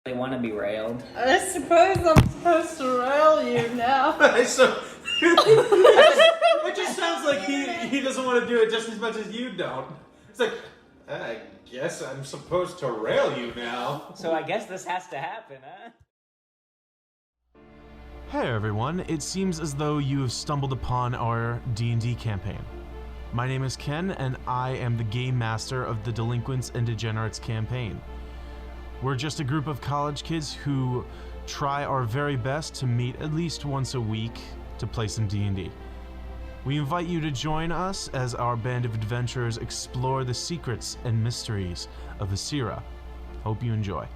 They want to be railed. I suppose I'm supposed to rail you now. So it just sounds like he doesn't want to do it just as much as you don't. It's like, I guess I'm supposed to rail you now. So I guess this has to happen, huh? Hey everyone, it seems as though you have stumbled upon our D&D campaign. My name is Ken, and I am the Game Master of the Delinquents and Degenerates campaign. We're just a group of college kids who try our very best to meet at least once a week to play some D&D. We invite you to join us as our band of adventurers explore the secrets and mysteries of Ehseara. Hope you enjoy.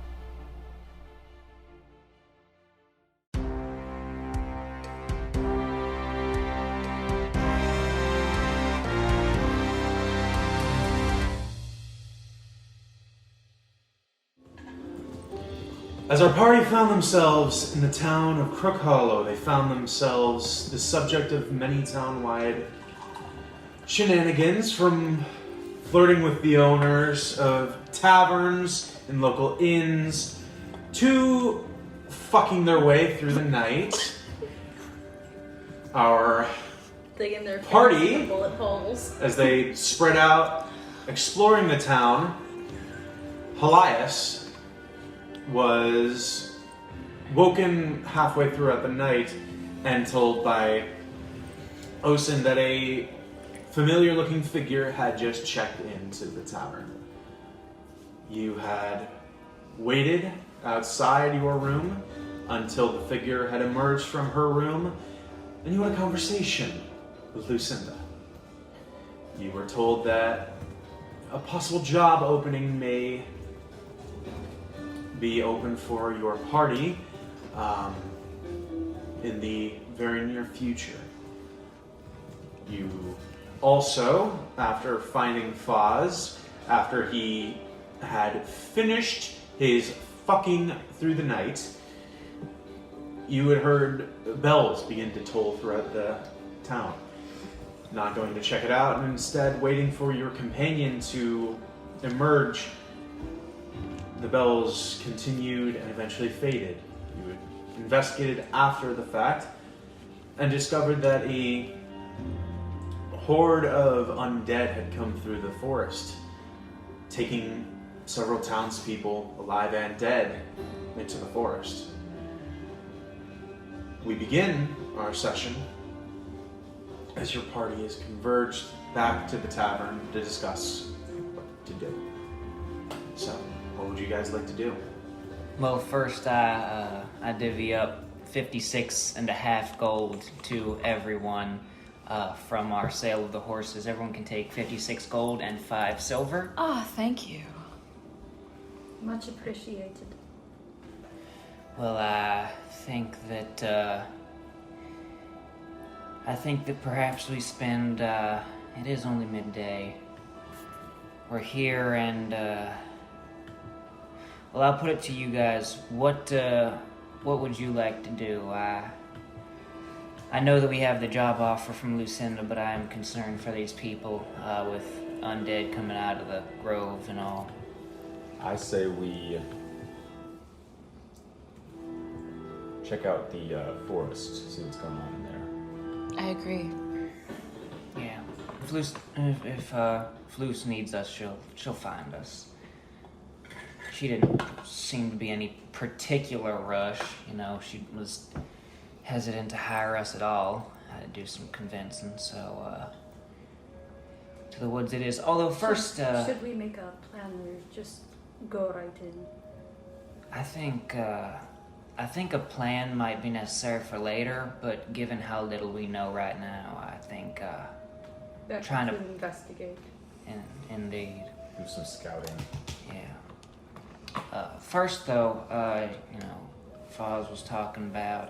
As our party found themselves in the town of Crook Hollow, they found themselves the subject of many town-wide shenanigans, from flirting with the owners of taverns and local inns, to fucking their way through the night. Our Digging their party, in the bullet holes. as they spread out, exploring the town, Helias was woken halfway throughout the night and told by Osin that a familiar-looking figure had just checked into the tavern. You had waited outside your room until the figure had emerged from her room, and you had a conversation with Lucinda. You were told that a possible job opening may be open for your party in the very near future. You also, after finding Foz, after he had finished his fucking through the night, you had heard bells begin to toll throughout the town. Not going to check it out, and instead waiting for your companion to emerge. The bells continued and eventually faded. You had investigated after the fact and discovered that a horde of undead had come through the forest, taking several townspeople, alive and dead, into the forest. We begin our session as your party is converged back to the tavern to discuss what to do. So, what would you guys like to do? Well, first I divvy up 56 and a half gold to everyone from our sale of the horses. Everyone can take 56 gold and 5 silver. Ah, thank you. Much appreciated. Well, I think that perhaps we spend, it is only midday. We're here and, well, I'll put it to you guys. What would you like to do? I know that we have the job offer from Lucinda, but I am concerned for these people with undead coming out of the grove and all. I say we check out the forest, see what's going on in there. I agree. Yeah, if Luce needs us, she'll find us. She didn't seem to be any particular rush, you know, she was hesitant to hire us at all. I had to do some convincing, so, to the woods it is. Although first, Should we make a plan or just go right in? I think a plan might be necessary for later, but given how little we know right now, I think, Better trying to investigate. Indeed. Do some scouting. Yeah. First, though, you know, Foz was talking about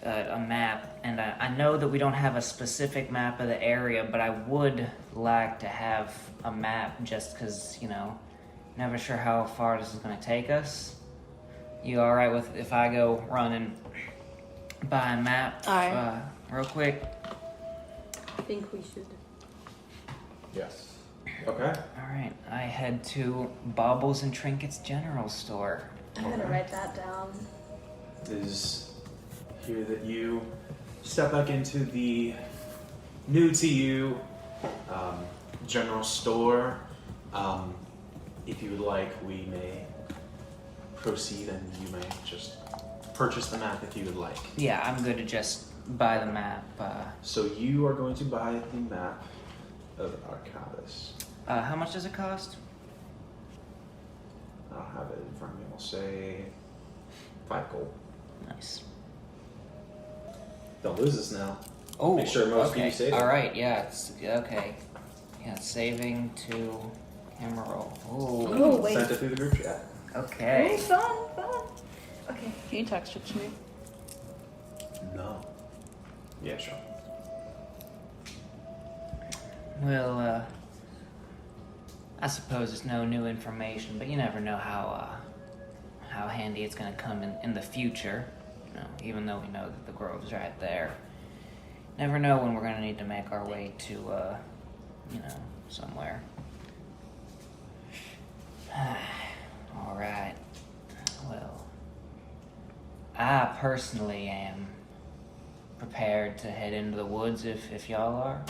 a map, and I know that we don't have a specific map of the area, but I would like to have a map just because, you know, never sure how far this is going to take us. You alright with if I go running buy a map real quick? I think we should. Yes. Okay. Alright, I head to Baubles and Trinkets General Store. I'm gonna write that down. Is here that you step back into the new to you general store. If you would like, we may proceed and you may just purchase the map if you would like. Yeah, I'm good to just buy the map. So you are going to buy the map of Arcadis. How much does it cost? I don't have it in front of me. We'll say 5 gold. Nice. Don't lose this now. Oh, Make sure most of okay. you save it. All right, yeah, it's okay. Yeah, saving to emerald. Oh, Ooh, wait. Sent it through the group chat. okay. Oh, fun. Okay. Can you text it to me? No. Yeah, sure. Well, I suppose it's no new information, but you never know how handy it's gonna come in the future. You know, even though we know that the grove's right there. Never know when we're gonna need to make our way to, somewhere. All right. Well, I personally am prepared to head into the woods if y'all are.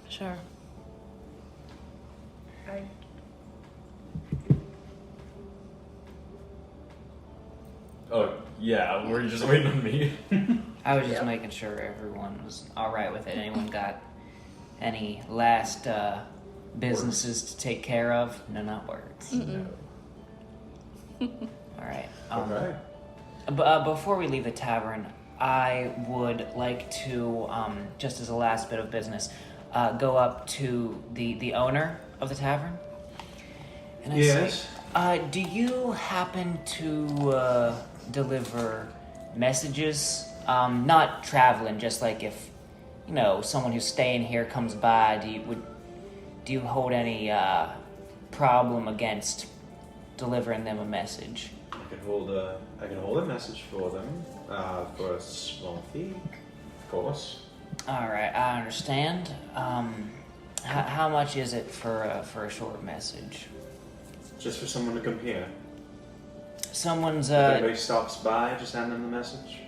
Sure. Oh, yeah, we're just waiting on me. I was just making sure everyone was all right with it. Anyone got any last businesses to take care of? No, not words. Mm-mm. All right. Okay. Before we leave the tavern, I would like to, just as a last bit of business, go up to the owner of the tavern. And I Yes. say, do you happen to deliver messages? Not traveling, just like if, someone who's staying here comes by, do you hold any problem against delivering them a message? I can hold a message for them for a small fee, of course. All right, I understand. How much is it for a short message? Just for someone to come here. Someone's If anybody stops by, just hand them the message.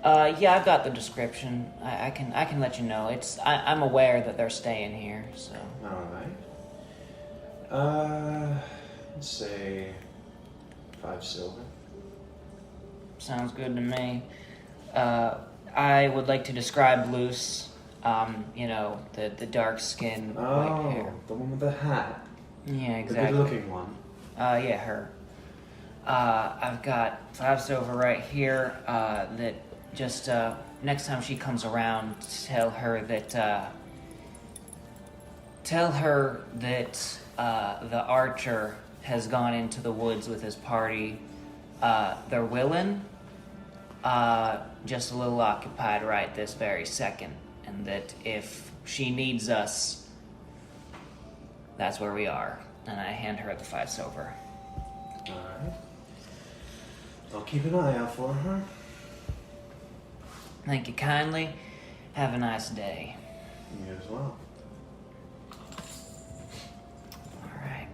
yeah, I've got the description. I can let you know. I'm aware that they're staying here, so. All right. Let's say 5 silver. Sounds good to me. I would like to describe Luce. The dark skin, white hair. The one with the hat. Yeah, The exactly. good-looking one. Yeah, her. I've got 5 silver right here. That just next time she comes around, tell her that the archer has gone into the woods with his party. They're willing, just a little occupied right this very second, and that if she needs us, that's where we are. And I hand her the 5 silver. Alright. I'll keep an eye out for her. Thank you kindly. Have a nice day. You as well. Alright.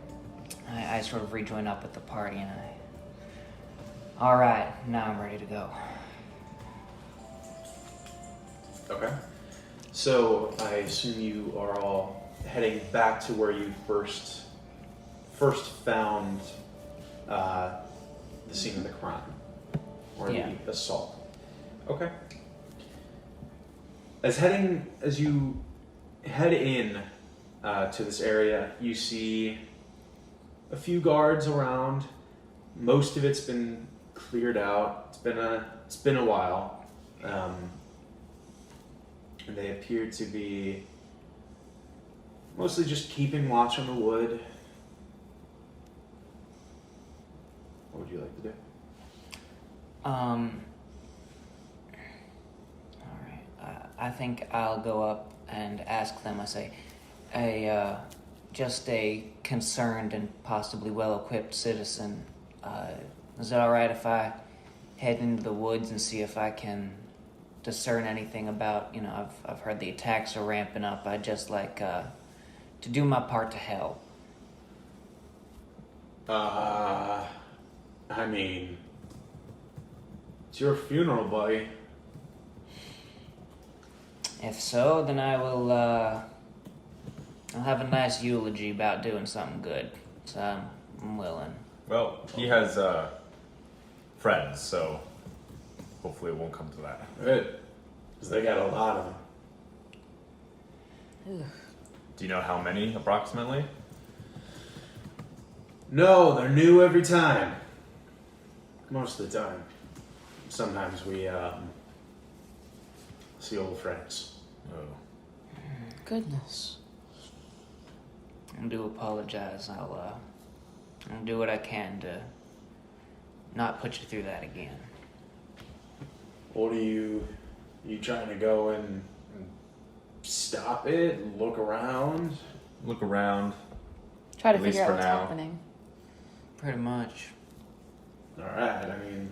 I sort of rejoin up with the party and Alright, now I'm ready to go. Okay. So I assume you are all heading back to where you first found the scene of the crime or Yeah. the assault. Okay. As you head in to this area, you see a few guards around. Most of it's been cleared out. It's been a while. And they appear to be mostly just keeping watch on the wood. What would you like to do? Alright. I think I'll go up and ask them. I say, just a concerned and possibly well-equipped citizen. Is it alright if I head into the woods and see if I can discern anything about, I've heard the attacks are ramping up. I'd just like to do my part to help. How I mean, it's your funeral, buddy. If so, then I will, I'll have a nice eulogy about doing something good. So I'm willing. Well, he has friends, so hopefully it won't come to that. Good. Because they got a lot of them. Do you know how many approximately? No, they're new every time. Most of the time. Sometimes we see old friends. Oh. Goodness. I do apologize. I'll do what I can to not put you through that again. What are you trying to go and stop it? Look around? Look around. Try to At least figure out for what's now. happening. Pretty much. Alright, I mean,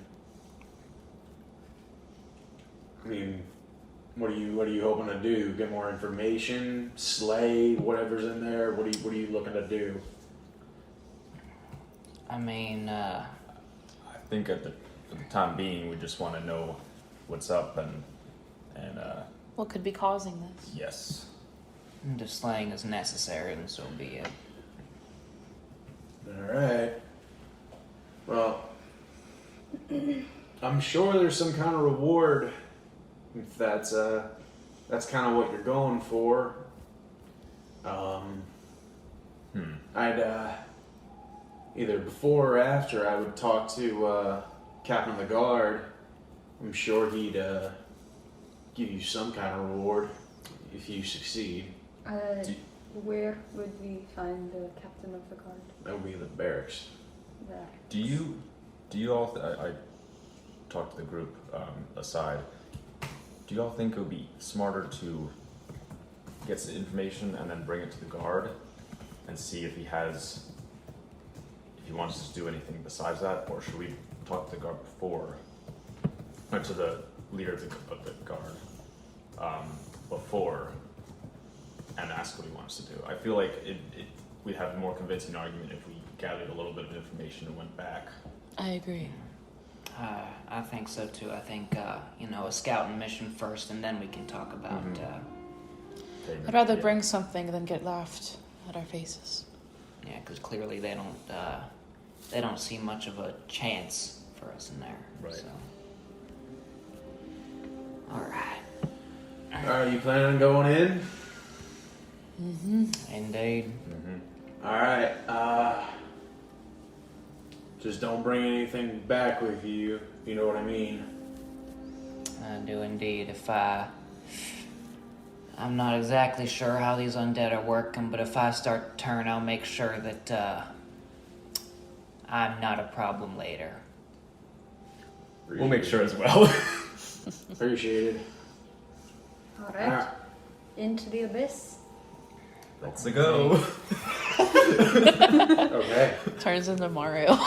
what are you hoping to do? Get more information? Slay whatever's in there? What are you looking to do? I mean, I think for the time being, we just want to know what's up and What could be causing this? yes. if slaying is necessary, then so be it. Alright. Well, I'm sure there's some kind of reward if that's kind of what you're going for. I'd either before or after I would talk to Captain of the Guard. I'm sure he'd give you some kind of reward if you succeed. Where would we find the captain of the guard? That would be the barracks. There. Do you all? I talked to the group aside. Do you all think it would be smarter to get some information and then bring it to the guard and see if he wants us to do anything besides that, or should we talk to the guard before, or to the leader of the guard before, and ask what he wants to do? I feel like we'd have a more convincing argument if we gathered a little bit of information and went back. I agree. I think so too. I think, a scouting mission first, and then we can talk about, I'd rather Yeah. bring something than get laughed at our faces. yeah, because clearly they don't see much of a chance for us in there. Right. So. Alright. Are you planning on going in? Indeed. Alright, just don't bring anything back with you, you know what I mean? I do indeed. I'm not exactly sure how these undead are working, but if I start to turn, I'll make sure that, I'm not a problem later. We'll make sure as well. Appreciated. Alright. Alright. Into the abyss. Let's go. Okay. Turns into Mario.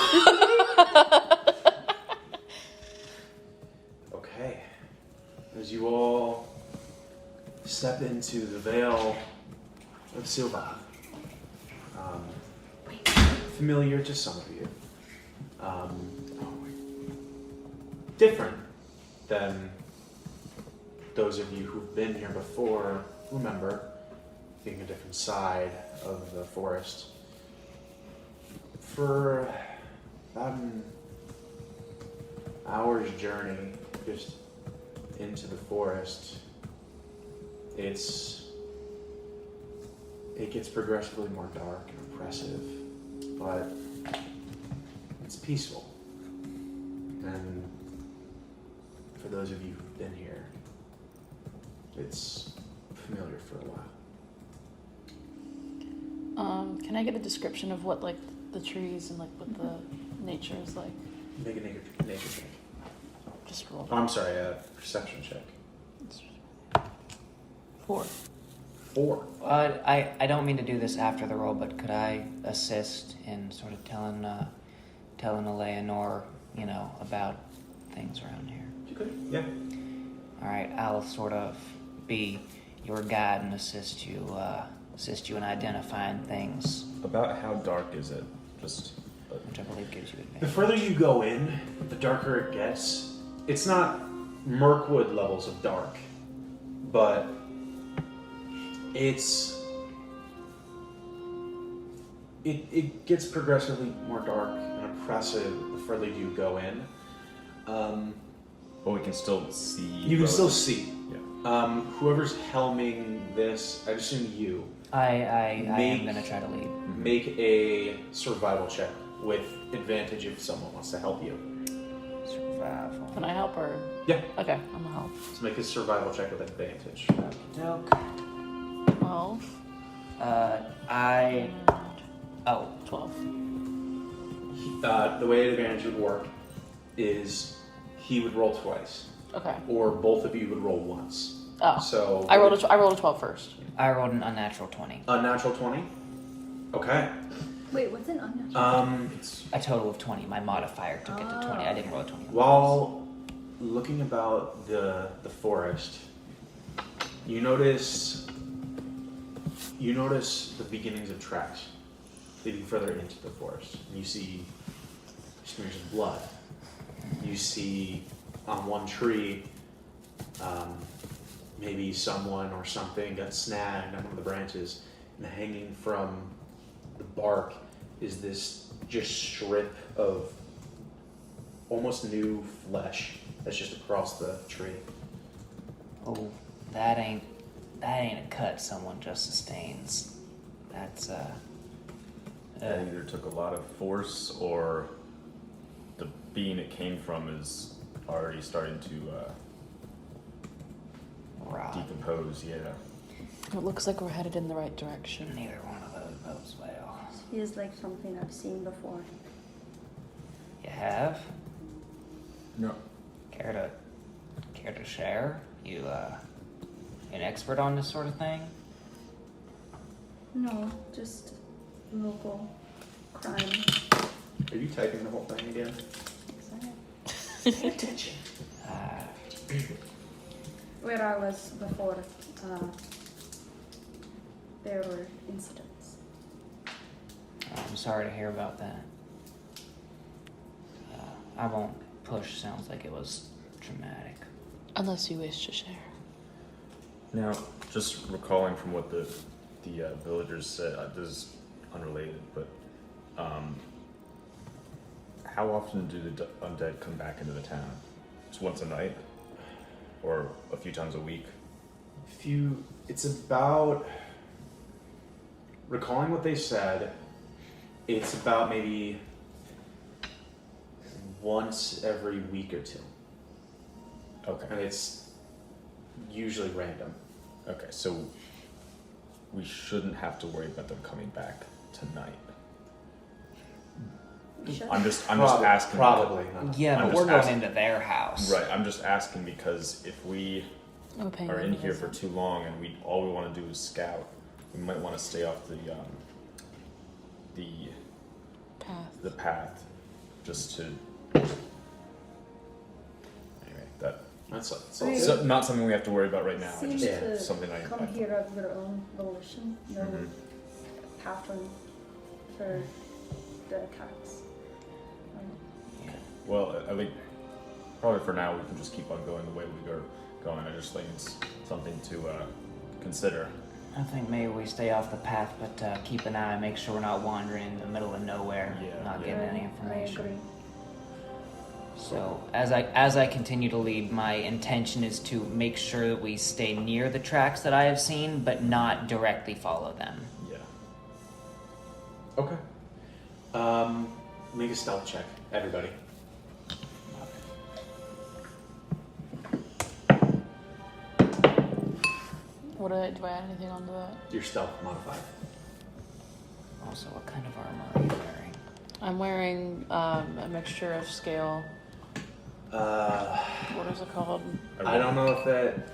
Okay. As you all step into the Vale of Silva, familiar to some of you, different than those of you who've been here before. Remember, being a different side of the forest. For about an hour's journey just into the forest, it gets progressively more dark and oppressive, but it's peaceful. And for those of you who've been here, it's familiar for a while. Can I get a description of what, like, the trees and, like, what the nature is like? Make a nature check. Just roll. Oh, I'm sorry, perception check. 4. 4. I don't mean to do this after the roll, but could I assist in sort of telling Eleanor, about things around here? You could? Yeah. Alright, I'll sort of be your guide and assist you in identifying things. About how dark is it? Just which I believe gives you The advantage. further you go in, the darker it gets. It's not Mirkwood levels of dark, but it gets progressively more dark and oppressive the further you go in. But we can still see. You can still see. Yeah. Whoever's helming this, I assume you, I am Make- gonna try to lead. make a survival check with advantage if someone wants to help you. Survival. Can I help her? Yeah. Okay, I'm gonna help. So make a survival check with advantage. Joke. 12 I. and Oh, 12. The way advantage would work is he would roll twice, Okay. or both of you would roll once. Oh. So I rolled a 12 first. I rolled an unnatural 20. a natural 20. Okay. Wait, what's an unnatural? It's A total of 20. My modifier took it to 20. I didn't roll a 20. While looking about the forest, you notice the beginnings of tracks leading further into the forest. You see smears of blood. You see on one tree, maybe someone or something got snagged on one of the branches, and hanging from the bark is this just strip of almost new flesh that's just across the tree. Oh, that ain't a cut someone just sustains. That's That either took a lot of force or the being it came from is already starting to rot. decompose. Yeah. It looks like we're headed in the right direction. Neither one of those bodes well. Feels like something I've seen before. You have? No. Care to share? You an expert on this sort of thing? No, just local crime. Are you typing the whole thing again? Pay attention. Where I was before, there were incidents. I'm sorry to hear about that. I won't push. Sounds like it was traumatic. Unless you wish to share. Now, just recalling from what the villagers said, this is unrelated, but how often do the undead come back into the town? Just once a night, or a few times a week? It's about, recalling what they said, it's about maybe once every week or two. Okay. And it's usually random. Okay, so we shouldn't have to worry about them coming back tonight. You should. I'm just asking. Probably not. Yeah, I'm but we're just going asking- into their house. Right, I'm just asking because if we I'm paying are in here attention. for too long and all we want to do is scout, we might want to stay off the Path. path, just to. Anyway, That's Right. so not something we have to worry about right now. Seems Just to something I come here of your own volition, no Mhm. pattern for the attacks. Well, I think probably for now we can just keep on going the way we are going. I just think it's something to consider. I think maybe we stay off the path, but keep an eye, make sure we're not wandering in the middle of nowhere, Yeah, not yeah. getting any I information. agree. So as I continue to lead, my intention is to make sure that we stay near the tracks that I have seen, but not directly follow them. Yeah. okay. Make a stealth check, everybody. Do I add anything onto that? Your stealth modifier. Also, what kind of armor are you wearing? I'm wearing a mixture of scale. What is it called? I don't know if that.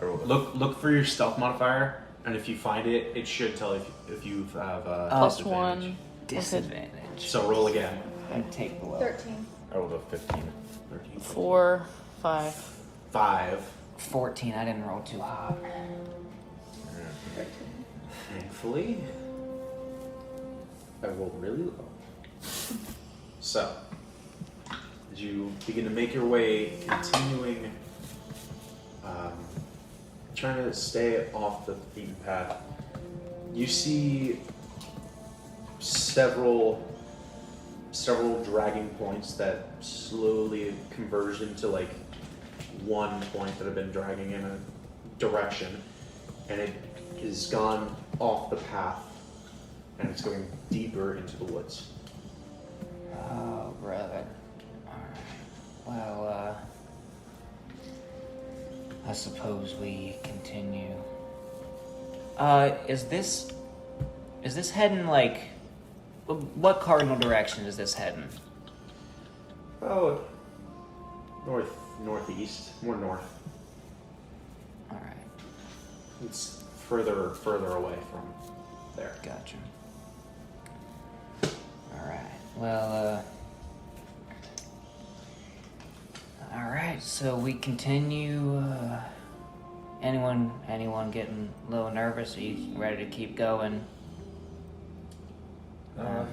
I rolled a Look for your stealth modifier, and if you find it, it should tell if you have Plus disadvantage. 1. Disadvantage. So roll again. And take below. 13. I rolled a 15. 13, 4, 5. 5. 14. I didn't roll too hot. Thankfully, I rolled really low. So, as you begin to make your way, continuing, trying to stay off the beaten path, you see several dragging points that slowly converge into like one point that have been dragging in a direction, and it has gone off the path, and it's going deeper into the woods. Oh, brother. Alright. Well, I suppose we continue. Is this heading like... What cardinal direction is this heading? Oh, northeast, more north. Alright, It's further away from there. gotcha. Alright, well, alright, so we continue, anyone getting a little nervous? Are you ready to keep going? I'm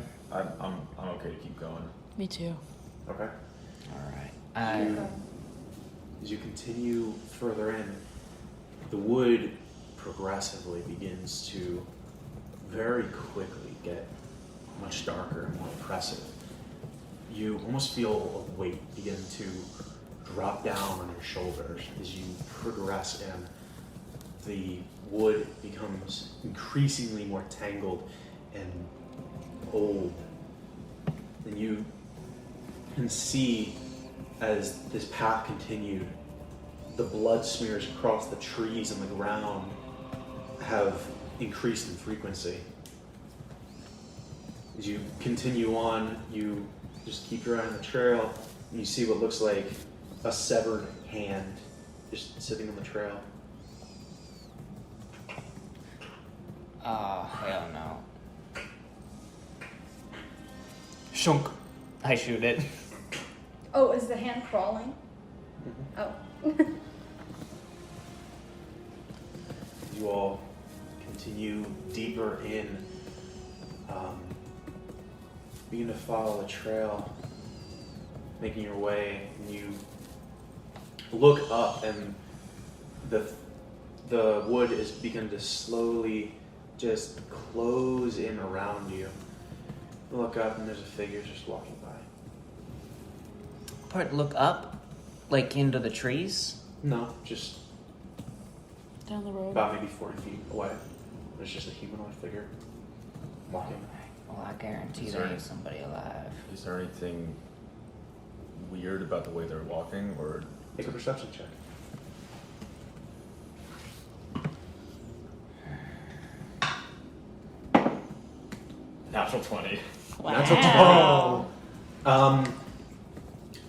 okay to keep going. Me too. Okay. Alright. As you continue further in, the wood progressively begins to very quickly get much darker and more oppressive. You almost feel a weight begin to drop down on your shoulders as you progress in. The wood becomes increasingly more tangled and old. And you can see as this path continued, the blood smears across the trees and the ground have increased in frequency. As you continue on, you just keep your eye on the trail, and you see what looks like a severed hand just sitting on the trail. Oh, hell no. Shunk. I shoot it. Oh, is the hand crawling? Oh. You all continue deeper in, begin to follow the trail, making your way, and you look up, and the wood is beginning to slowly just close in around you. You look up, and there's a figure just walking by. Part look up, like into the trees. No, just Down the road. about maybe 40 feet away. There's just a humanoid figure walking. Well, I guarantee Is there there- is somebody alive. Is there anything weird about the way they're walking, or Make a perception check. natural 20? Natural 20.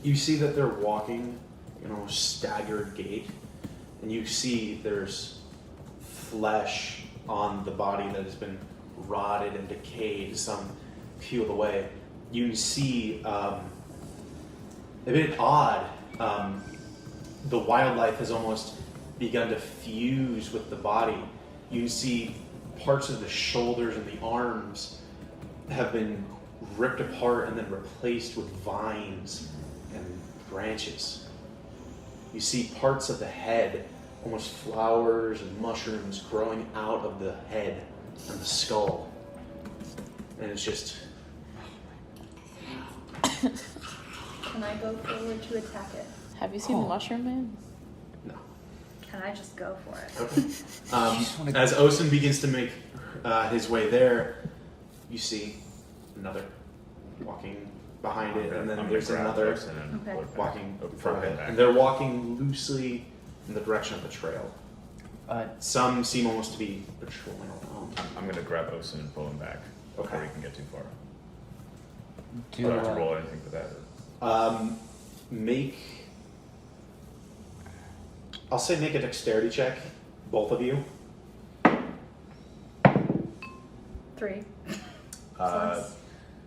You see that they're walking in a staggered gait, and you see there's flesh on the body that has been rotted and decayed, some peeled away. You can see a bit odd. The wildlife has almost begun to fuse with the body. You can see parts of the shoulders and the arms have been ripped apart and then replaced with vines and branches. You see parts of the head, almost flowers and mushrooms growing out of the head and the skull. And it's just... Can I go forward to attack it? Have you seen the Mushroom Man? no. Can I just go for it? Okay. As Osen begins to make his way there, you see another walking behind it, and then there's another Okay. walking in From front of it. back. And they're walking loosely in the direction of the trail. Some seem almost to be patrolling around. I'm gonna grab Osen and pull him back before Okay. we can get too far. Do Do I have to roll anything for that? I'll say make a dexterity check, both of you. 3.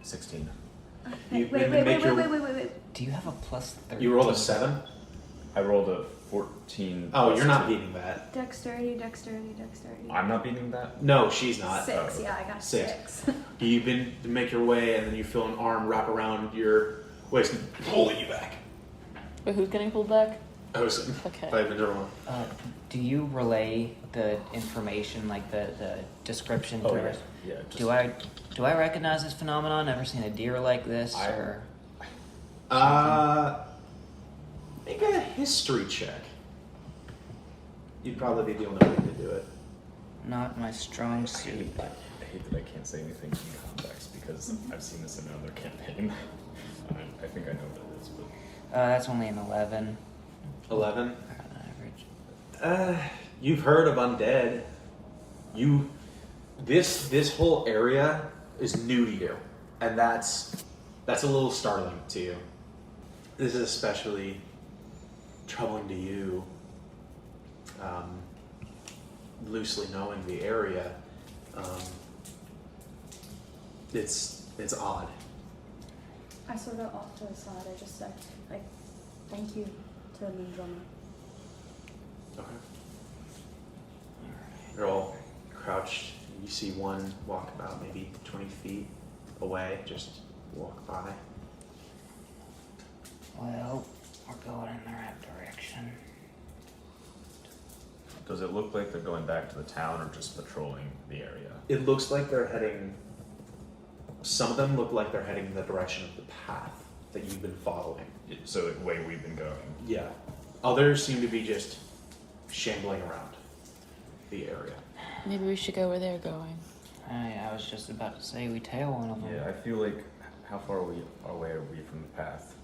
16. You Wait. make your- Wait. do you have a plus 13? You rolled a 7. I rolled a 14. Oh, plus you're not 2. beating that. Dexterity. I'm not beating that? No, she's not. 6, yeah, I got a 6. You begin to make your way, and then you feel an arm wrap around your waist and pulling you back. Wait, who's getting pulled back? Osin. Okay. By the German. Do you relay the information, like the description Oh, to yeah. her? Yeah. Just, Do I recognize this phenomenon? Ever seen a deer like this? Or Make a history check. You'd probably be the only one to do it. not my strong I suit. hate that I can't say anything in context because I've seen this in another campaign. I think I know what it is, but That's only an 11. 11. On average. You've heard of undead. This whole area is new to you, and that's a little startling to you. This is especially troubling to you, loosely knowing the area. It's odd. I sort of off to the side. I just said, like, thank you to the main drummer. Okay. They're all crouched. You see one walk about maybe 20 feet away, just walk by. Well, we're going in the right direction. does it look like they're going back to the town or just patrolling the area? It looks like they're heading. Some of them look like they're heading in the direction of the path that you've been following. So the way we've been going. Yeah. Others seem to be just shambling around the area. Maybe we should go where they're going. I was just about to say we tail one of them. Yeah, I feel like how far away are we from the path?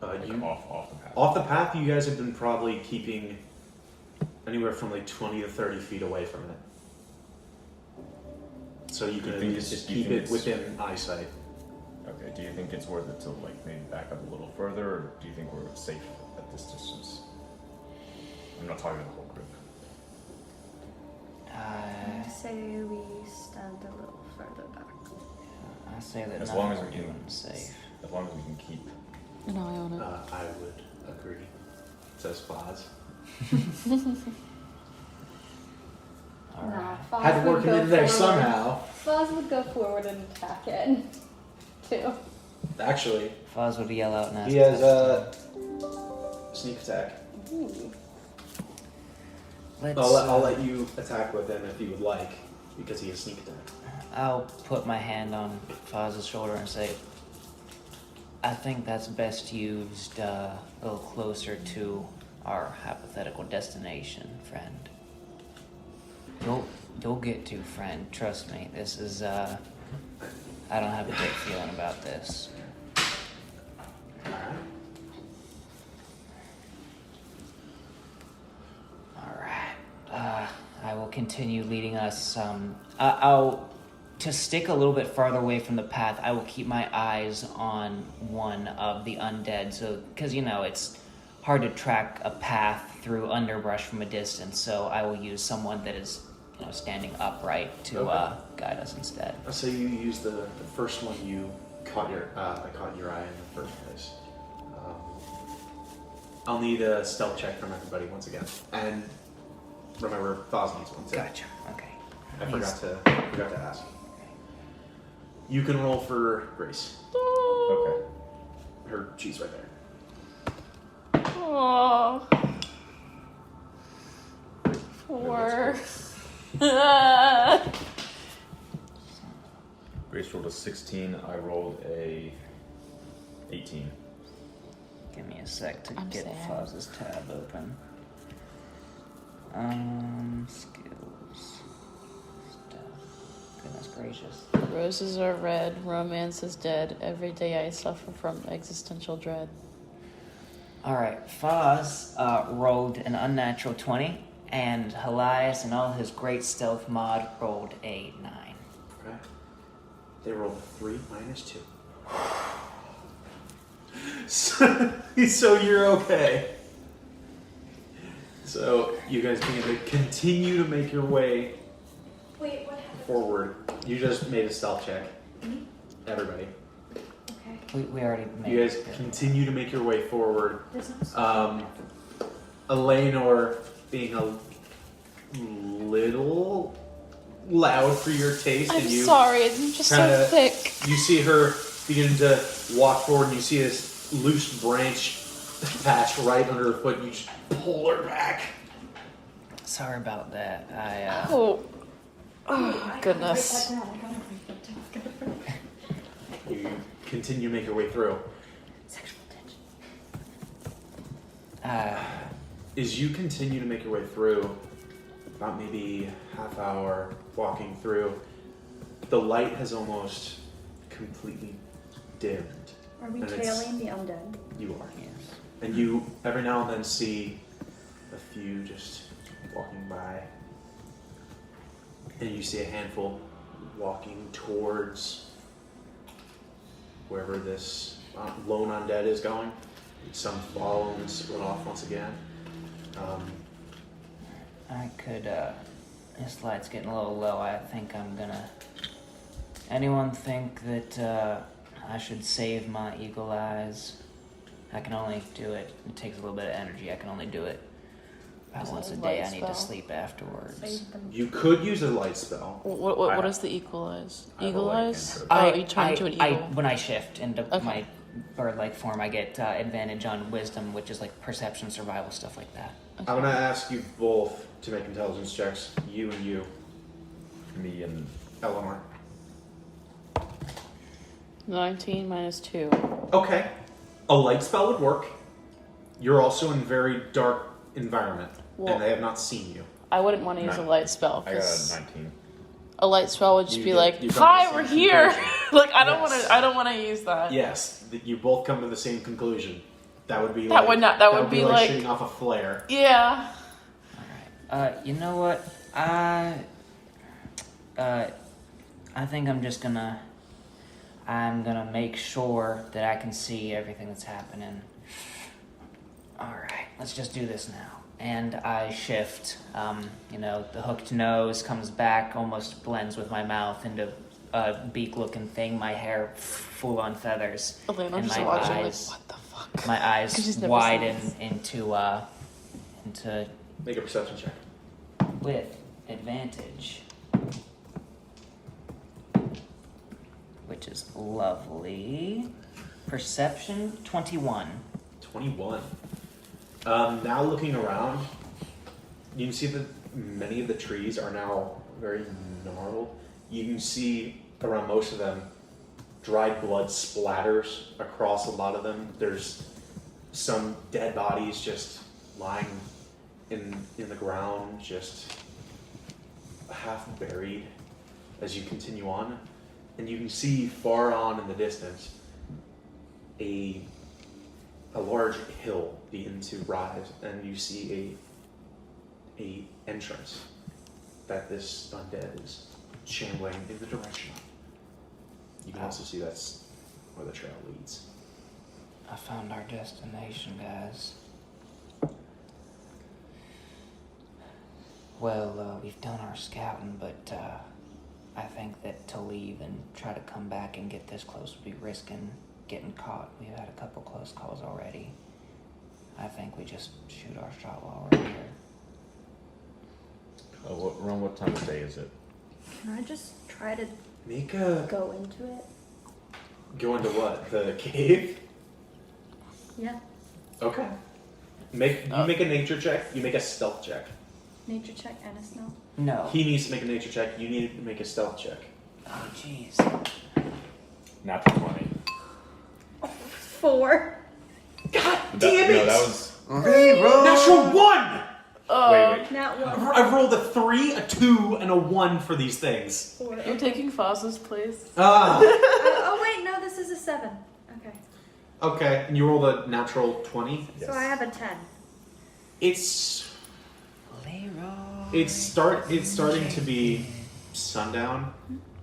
Like off the path. Off the path, you guys have been probably keeping anywhere from like 20 to 30 feet away from it. So you can at least just keep it within eyesight. Okay, do you think it's worth it to like maybe back up a little further, or do you think we're safe at this distance? I'm not talking to the whole group. I say we stand a little further back. I say that As none long of as us we are can, doing safe. as long as we can keep. No, I own it. I would agree. Says Foz. All right. Foz Had to would work it go in there forward. somehow. Foz would go forward and attack it, too. Actually, Foz would yell out and ask. he has a sneak attack. Ooh. Let's, I'll let you attack with him if you would like, because he has sneak attack. I'll put my hand on Foz's shoulder and say, I think that's best used a little closer to our hypothetical destination, friend. You'll get to, friend. Trust me. This is, I don't have a good feeling about this. Alright. I will continue leading us. To stick a little bit farther away from the path, I will keep my eyes on one of the undead. So, because, it's hard to track a path through underbrush from a distance. So I will use someone that is, standing upright to guide us instead. So you use the first one you caught your eye in the first place. I'll need a stealth check from everybody once again, and remember, Foz needs one too. Gotcha. Okay. I forgot to ask. You can roll for Grace. Okay. She's right there. Oh. 4. Grace rolled a 16. I rolled a 18. Give me a sec to I'm get sad. Foz's tab open. Skills. Stuff. Goodness gracious. Roses are red, romance is dead. Every day I suffer from existential dread. Alright, Foz rolled an unnatural 20, and Helias and all his great stealth mod rolled a 9. Okay. They rolled a 3 minus 2. So you're okay. So you guys begin to continue to make your way Wait, what happened? forward. You just made a stealth check. Mhm. Everybody. Okay. We already made You guys it. continue to make your way forward. There's no Eleanor being a little loud for your taste, I'm and you sorry, I'm just so kinda- thick. you see her begin to walk forward, and you see this loose branch patch right under her foot. You just pull her back. Sorry about that. Oh, I goodness. gotta write that down. I gotta write that down. You continue to make your way through. Sexual tension. As you continue to make your way through, about maybe half hour walking through, the light has almost completely dimmed. Are we And it's- tailing the undead? You are. yes. And you every now and then see a few just walking by. And you see a handful walking towards wherever this lone undead is going. Some follow and split off once again. I could, this light's getting a little low. I think I'm gonna... Anyone think that, I should save my eagle eyes? I can only do it. It takes a little bit of energy. I can only do it about Is it once a a day. light I need to spell? sleep afterwards. Save them. You could use a light spell. What is the equalize? I have a Eagle light eyes? cantrip. Oh, you turn into an eagle. When I shift into Okay. my bird-like form, I get advantage on wisdom, which is like perception, survival, stuff like that. Okay. I'm gonna ask you both to make intelligence checks. You and you, Me and Eleanor. 19 minus 2. Okay. A light spell would work. You're also in a very dark environment, Well- and they have not seen you. I wouldn't want to use a Nine. light spell I got because a 19. a light spell would just You be get- like, you come to "Hi, the we're same here." conclusion. Like I don't Yes. want to. I don't want to use that. Yes, you both come to the same conclusion. That would be That like, would not- that would be like- shooting off a flare. Yeah. You know what? I think I'm gonna make sure that I can see everything that's happening. Alright, let's just do this now. And I shift, the hooked nose comes back, almost blends with my mouth into a beak-looking thing, my hair full on feathers. Elena And just my watching eyes- like, what the fuck? My 'Cause she's eyes never widen seen into Make a perception check. with advantage, which is lovely. Perception 21. 21. Now looking around, you can see that many of the trees are now very gnarled. You can see around most of them dried blood splatters across a lot of them. There's some dead bodies just lying in the ground, just half buried as you continue on. And you can see far on in the distance a large hill begin to rise, and you see a entrance that this undead is shambling in the direction of. You can also see that's where the trail leads. I found our destination, guys. Well, we've done our scouting, but I think that to leave and try to come back and get this close would be risking getting caught. We've had a couple close calls already. I think we just shoot our shot while we're here. Around what time of day is it? Can I just try to Make a go into it? go into what? The cave? Yeah. Okay. Make a nature check. You make a stealth check. Nature check and a snow. No. He needs to make a nature check. You need to make a stealth check. Oh, jeez. Natural 20. 4. God damn it! No, that was. Natural 1! Wait. Not 1. I've rolled a 3, a 2, and a 1 for these things. 4. You're taking Foss's place. Ah. Oh wait, no, this is a 7. Okay. Okay, and you rolled a natural 20. Yes. So I have a 10. It's Leroy. it's starting to be sundown,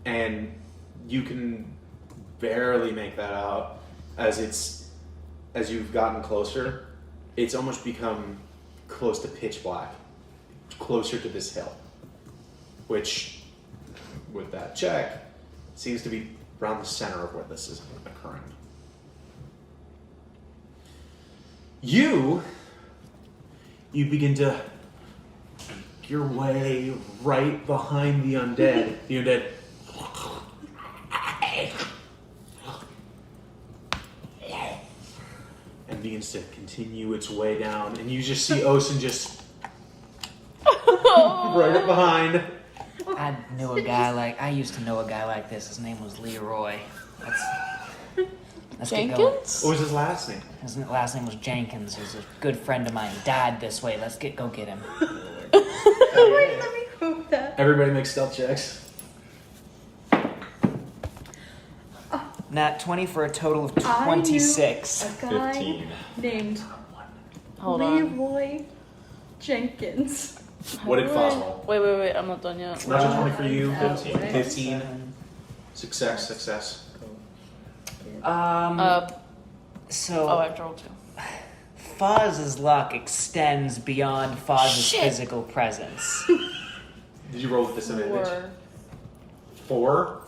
and you can barely make that out as you've gotten closer. It's almost become close to pitch black, closer to this hill, which, with that check, seems to be around the center of where this is occurring. You begin to make your way right behind the undead. The undead and begins to continue its way down, and you just see Osen just right up behind. I used to know a guy like this. His name was Leroy. Let's get going. Jenkins? What was his last name? His last name was Jenkins. He was a good friend of mine. He died this way. Let's go get him. Wait, let me move that. Everybody make stealth checks. Nat 20 for a total of I knew 26. a guy 15. named Hold on. Leroy Jenkins. What did Foz roll? Wait, I'm not done yet. Natural 20 for you. 15. 15. Success. So Oh, I have to roll 2. Foz's luck extends beyond Foz's Shit. physical presence. Did you roll with disadvantage? 4. 4?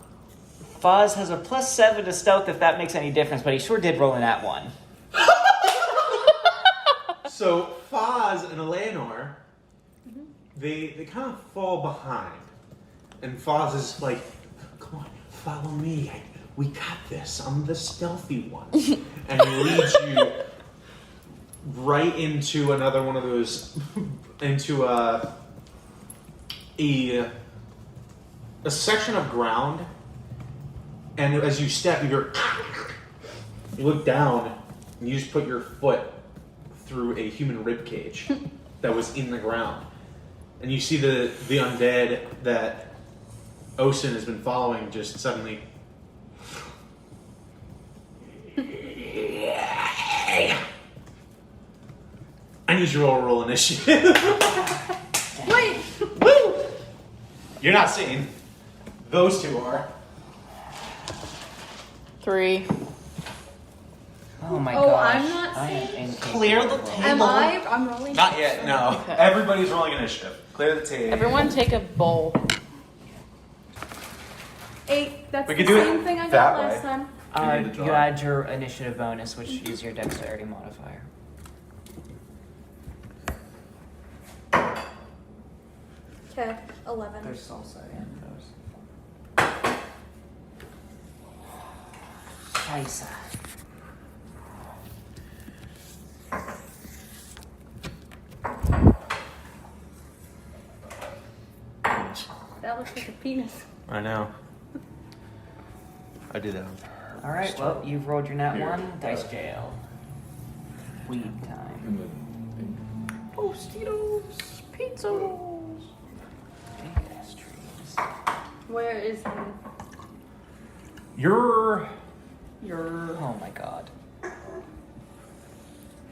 Foz has a +7 to stealth if that makes any difference, but he sure did roll in that one. So Foz and Eleanor, they kind of fall behind, and Foz is like, "Come on, follow me. We got this. I'm the stealthy one," and he leads you right into another one of those, into a section of ground. And as you step, you look down, and you just put your foot through a human rib cage that was in the ground, and you see the undead that Osen has been following just suddenly. I need you to roll initiative. Wait! Woo! You're not seeing. Those two are. 3. Oh my Oh, gosh. I'm not I am seeing. incapable Clear the of rolling. table. I'm rolling. Not yet, no. Okay. Everybody's rolling initiative. Clear the table. Everyone take a bowl. 8. That's We the could do it same thing I that got last way. time. You need the You jar. add your initiative bonus, which is your dexterity modifier. Okay, 11. There's salsa in those. Scheiße. That looks like a penis. I know. I do that. All right, well, you've rolled your nat Here. 1. Dice jail. Weed time. Tostitos. Pizza rolls. Big ass trees. Where is he? You're. Oh my god.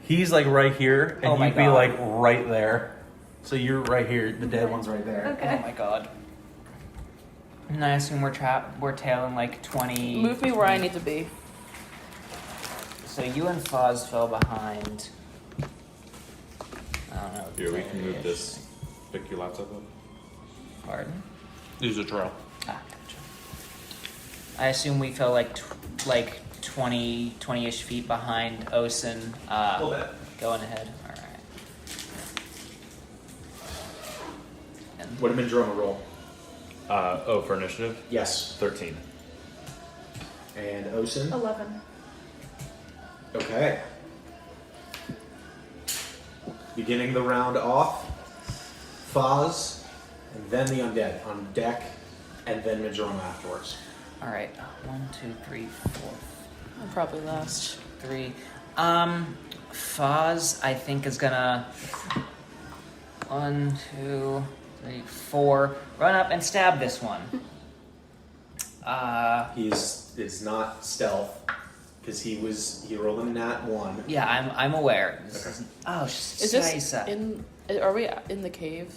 He's like right here, and Oh my you'd be God. like right there. So you're right here. The dead one's right there. Okay. Oh my god. And I assume we're tailing like 20. Move me where I need to be. So you and Foz fell behind. I don't know. Here, we can move 10-ish. this. Pick your laptop up. Pardon? Use a trail. Ah, gotcha. I assume we fell like 20-ish feet behind Osen. Little bit. Going ahead. All right. And What did Mindroma roll? For initiative? Yes. 13. And Osen? 11. Okay. Beginning the round off, Foz, and then the undead on deck, and then Mindroma afterwards. all right. 1, 2, 3, 4, I'm probably last. 3. Foz, I think, is gonna 1, 2, 3, 4 run up and stab this one. It's not stealth because he rolled a nat 1. Yeah, I'm aware. This Okay. isn't- oh, Is this Scheiße. in? Are we in the cave?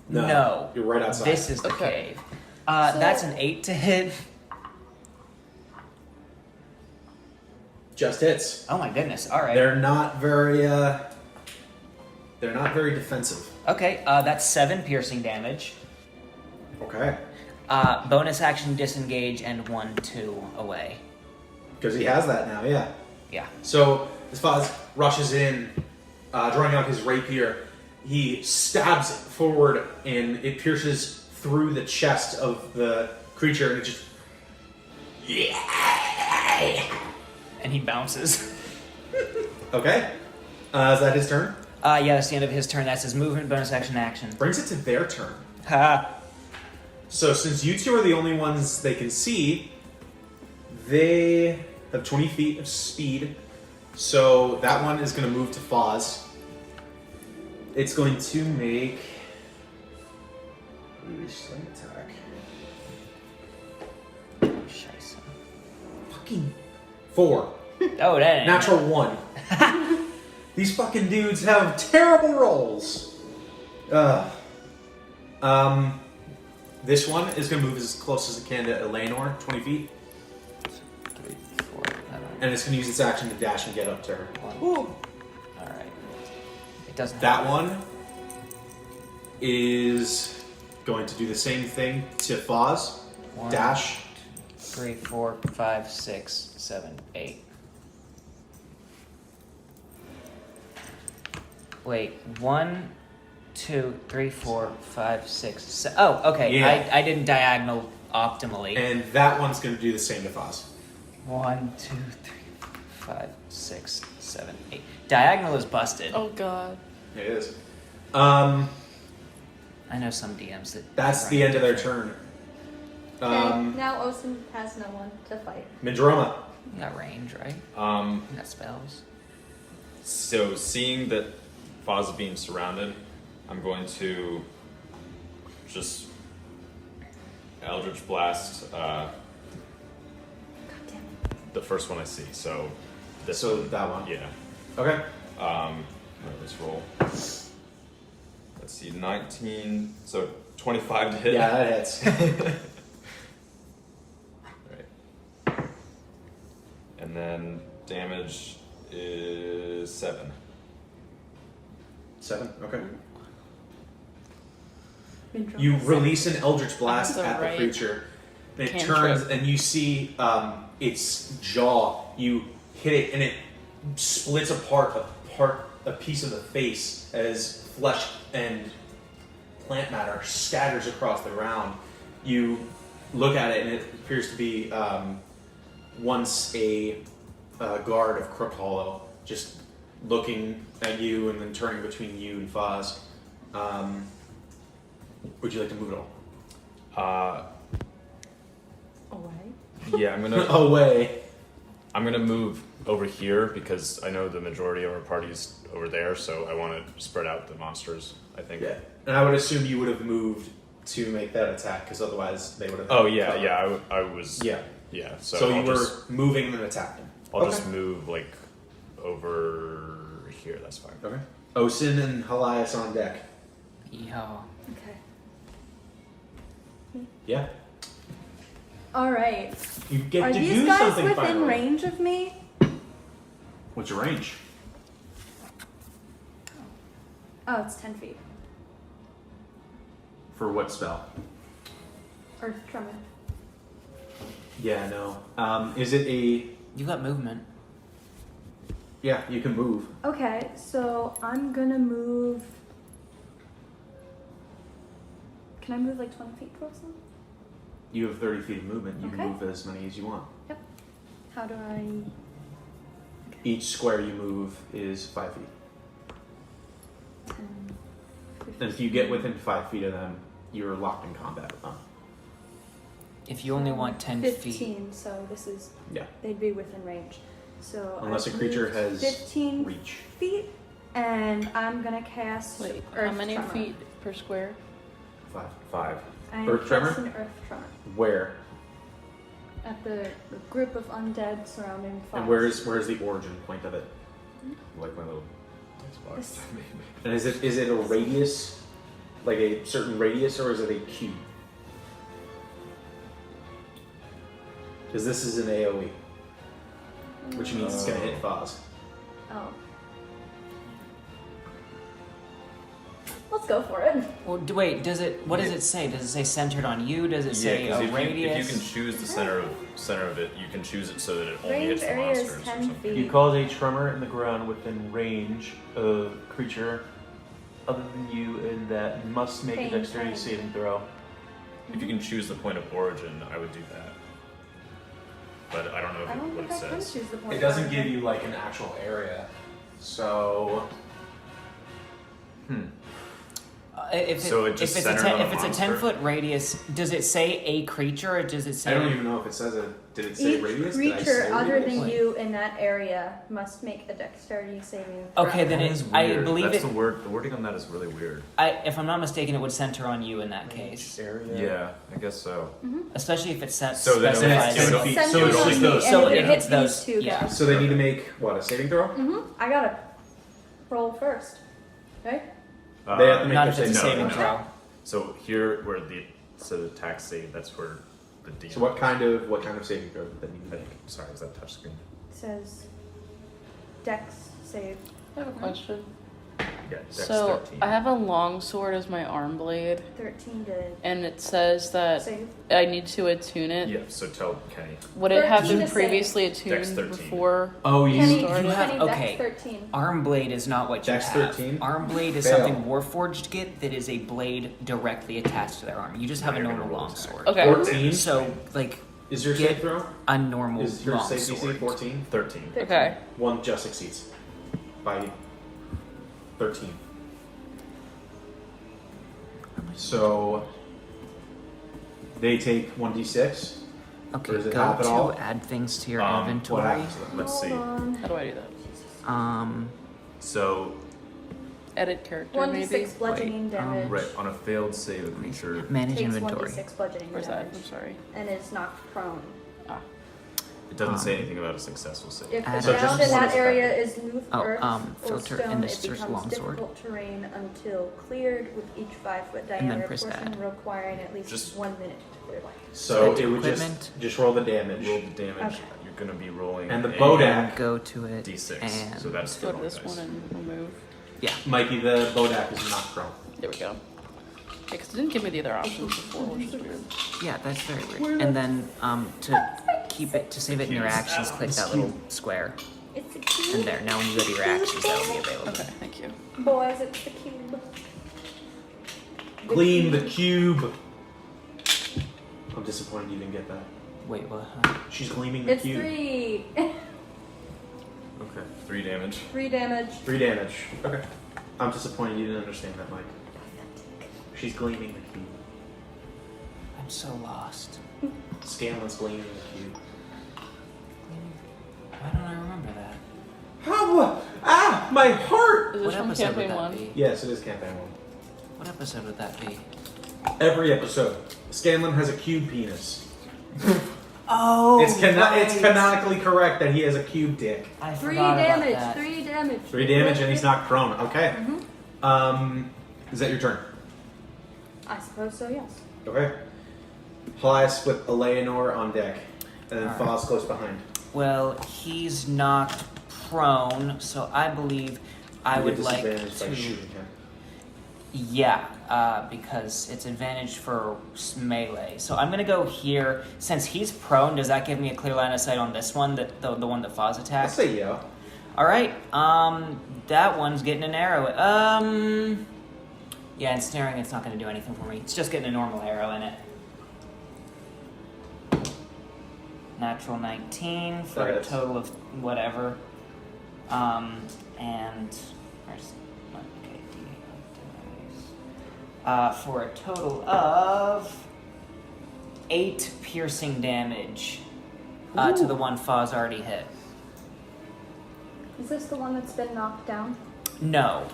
No. You're right outside. This is the Okay. cave. So- That's an 8 to hit. Just hits. Oh my goodness. All right. They're not very defensive. Okay, that's 7 piercing damage. Okay. Bonus action disengage and 1, 2 away. Because he has that now, yeah. Yeah. So as Foz rushes in, drawing out his rapier, he stabs it forward, and it pierces through the chest of the creature, and it just... And he bounces. Okay. Is that his turn? Yeah, that's the end of his turn. That's his movement, bonus action, action. Brings it to their turn. Ha! So since you two are the only ones they can see, they have 20 feet of speed. So that one is going to move to Foz. It's going to make a sling attack. Scheiße. Fucking 4. Oh, that ain't Natural 1. These fucking dudes have terrible rolls. This one is going to move as close as it can to Eleanor, 20 feet. 3, 4, And it's going to use its action to dash and get up to her. 1. Alright. It doesn't That one is going to do the same thing to Foz. 1, Dash. 3, 4, 5, 6, 7, 8. Wait, 1, 2, 3, 4, 5, 6, 7. Oh, okay. Yeah. I didn't diagonal optimally. And that one's going to do the same to Foz. 1, 2, 3, 4, 5, 6, 7, 8. Diagonal is busted. Oh god. It is. I know some DMs that. That's run the end of their different. turn. And now Osin has no one to fight. Midroma. You got range, right? You got spells. So seeing that Foz is being surrounded, I'm going to just Eldritch Blast God damn it. the first one I see. So this So one. that one. Yeah. Okay. Let's roll. Let's see, 19. So 25 to hit. Yeah, that hits. Right. And then damage is 7. 7. Okay. Midroma You said- release an Eldritch Blast That's at the right. creature. It Cantrip. turns, and you see its jaw. You hit it, and it splits apart a piece of the face as flesh and plant matter scatters across the ground. You look at it, and it appears to be once a guard of Crook Hollow, just looking at you and then turning between you and Foz. Would you like to move it all? Away. Yeah, I'm gonna Away. I'm gonna move over here because I know the majority of our party's over there, so I want to spread out the monsters. I think. Yeah, and I would assume you would have moved to make that attack, because otherwise they would have. Oh yeah, yeah. I was. Yeah. Yeah. So, So, you I'll were just moving and attacking. I'll Okay. just move like over here. That's fine. Okay. Osin and Helias on deck. Yeehaw. Okay. Yeah. All right. You get Are to these do guys something within finally. range of me? What's your range? Oh, it's 10 feet. For what spell? Earth tremor. Yeah, no. Is it a? You got movement. Yeah, you can move. Okay, so I'm gonna move. Can I move like 20 feet towards them? You have 30 feet of movement. You Okay. can move as many as you want. How do I? Each square you move is 5 feet. 10, 15. And if you get within 5 feet of them, you're locked in combat with them. If you only want 10 15, feet. so this is. Yeah. They'd be within range. So Unless I've a creature moved has 15 reach. feet, and I'm gonna cast. Wait, Earth how many tremor. feet per square? 5. I'm Earth tremor? casting Earth tremor Where? at the group of undead surrounding. And Foz. where's the origin point of it? Like my little box. This- And is it a radius, like a certain radius, or is it a cube? Because this is an AOE, which means it's gonna hit Foz. Oh. Let's go for it. Well, wait. Does it? What does it say? Does it say centered on you? Does it say Yeah, a because radius? if you can choose the center of it, you can choose it so that it only Range hits the area is monsters or 10 something. feet. You cause a tremor in the ground within range of creature other than you, and that must make a Pain, dexterity pain. saving throw. If you can choose the point of origin, I would do that. But I don't know I don't what think it I can says. choose the point. It doesn't give you like an actual area. So If So it just if it's centered on if the it's a monster? 10-foot radius, does it say a creature or does it say? I don't even know if it says a. Did it say Each radius? Did I creature say other radius? than you in that area must make a dexterity saving throw. Okay, then That is I weird. believe That's it. the word. The wording on that is really weird. If I'm not mistaken, it would center on you in that case, Area. Yeah, I guess so. especially if it sets So then specifies. it's 10 It's feet. centered So it's on just me, those- and so it it hits hits those- these two yeah. guys. So they need to make what, a saving throw? I gotta roll first. Okay? They have to make Not a if it's a saving saving throw. throw. So here, where the attack save, that's where the DM. So what kind of saving throw did they need to make? Sorry, is that touchscreen? It says dex save. I have a question. Yeah, Dex So 13. I have a long sword as my arm blade, 13 to and it says that save. I need to attune it. Yeah. So tell Kenny. Would it have 13 been to previously Dex attuned 13. before? Oh, Kenny, started? have- Kenny, okay. dex 13. Arm blade is not what you Dex have. 13? Arm blade is Fail. something Warforged get that is a blade directly attached to their arm. You just have a You're gonna normal roll long attack. sword. Okay. 14? So like Is your Get- save throw? a normal Is your long save DC sword. 14? 13. Okay. One just succeeds. By 13. So they take 1d6. Okay, Or is it go half at to all? add things to your What inventory. happens then? Let's see. Hold on. How do I do that? So, Edit character, 1d6 maybe? bludgeoning damage. right on a failed save, a creature. Manage Takes inventory. 1d6 bludgeoning Where's that? damage. I'm sorry. And is knocked prone. It doesn't say anything about a successful save. If the Add So just ground in one that is area is smooth Oh, earth filter or stone, and it search becomes longsword. difficult terrain until cleared, with each 5-foot then diameter press portion add. requiring at least Just- 1 minute to clear light. So Add it to would equipment. just roll the damage. Roll the damage. Okay. You're gonna be rolling. And the a Bodak. Go to it. D6. And So that's Let's go the to wrong this dice. one and remove. Mikey, the Bodak is not prone. There we go. Yeah, because it didn't give me the other options before, which is weird. Yeah, that's very weird. And then to keep it to save it in your actions, click that little square. It's a cube. And there. Now when you go to your actions, that'll be available. Okay, thank you. Boys, it's the cube. Gleam the cube. I'm disappointed you didn't get that. Wait, what? Huh? She's gleaming the It's cube. 3. Okay. 3 damage. 3 damage. 3 damage. Okay. I'm disappointed you didn't understand that, Mike. She's gleaming the cube. I'm so lost. Scanlan's gleaming the cube. Why don't I remember that? How? Ah! My heart! Is this What from episode would campaign that 1? Oh, be? Yes, it is campaign 1. What episode would that be? Every episode. Scanlan has a cube penis. Oh, It's canonically correct that he has a cube dick. I 3 forgot about damage. that. 3 damage. 3 damage and he's not prone. Okay. Is that your turn? I suppose so, yes. Okay. Plies with Eleanor on deck. And then Alright. Foz close behind. Well, he's knocked prone, so I believe I You would get like disadvantage by to. shooting him. Yeah, because it's advantage for melee. So I'm gonna go here. Since he's prone, does that give me a clear line of sight on this one, that the one that Foz I'll attacked? say yeah. All right. That one's getting an arrow. Yeah, ensnaring. It's not gonna do anything for me. It's just getting a normal arrow in it. Natural 19 for That a hits. total of whatever. And where's okay, dice. For a total of 8 piercing damage to the one Foz already hit. Is this the one that's been knocked down? No.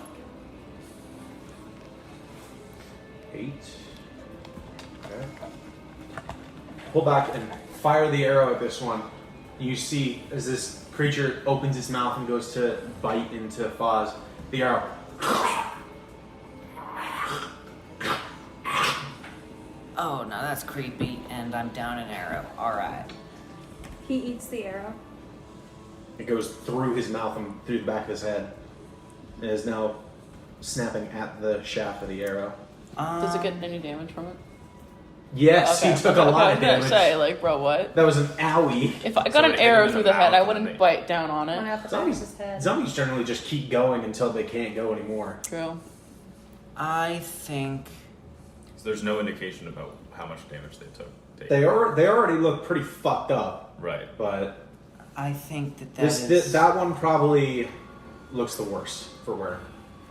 8. Okay. Pull back and fire the arrow at this one. You see, as this creature opens its mouth and goes to bite into Foz, the arrow. Oh, no, that's creepy, and I'm down an arrow. Alright. He eats the arrow. It goes through his mouth and through the back of his head. It is now snapping at the shaft of the arrow. Does it get any damage from it? Yes, Okay. he took a lot of I was damage. gonna say, like, bro, what? That was an owie. If I got So an they arrow hit it through in the the head, I mouth wouldn't and bite down on Went it. out the back of his head. Zombies generally just keep going until they can't go anymore. True. I think So there's no indication about how much damage they took. They already look pretty fucked up, Right. but that that one probably looks the worst for where.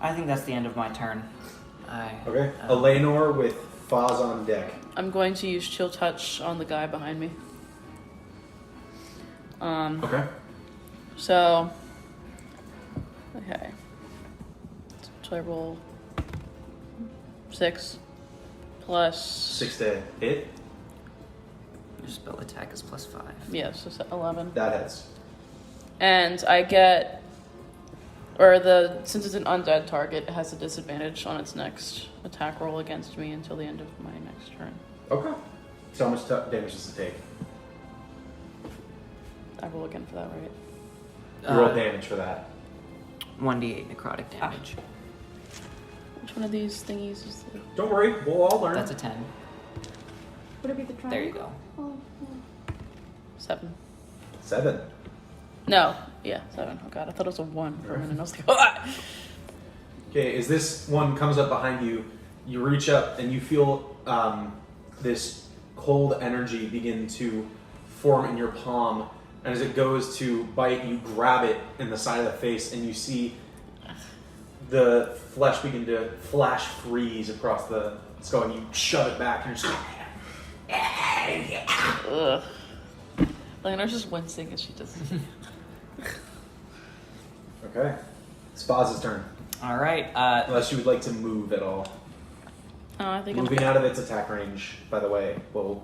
I think that's the end of my turn. Okay. Eleanor with Foz on deck. I'm going to use Chill Touch on the guy behind me. Okay. So, okay. So I roll 6 plus 6 to hit. Your spell attack is +5. Yes, so 11. That hits. And I get, since it's an undead target, it has a disadvantage on its next attack roll against me until the end of my next turn. Okay. So how much damage does it take? I roll again for that, right? You roll damage for that. 1d8 necrotic damage. Which one of these thingies is the... Don't worry, we'll all learn. That's a 10. Would it be the triangle? There you go. Oh, 7. 7. No, yeah, 7. Oh god, I thought it was a 1 for a minute. I was like, ah! Okay, as this one comes up behind you, you reach up and you feel this cold energy begin to form in your palm. And as it goes to bite, you grab it in the side of the face and you see the flesh begin to flash freeze across the skull. And you shove it back and you're just Ugh. Leonor's just wincing as she does it. Okay. It's Foz's turn. All right. Unless you would like to move at all. Oh, I think Moving out of its attack range, by the way, will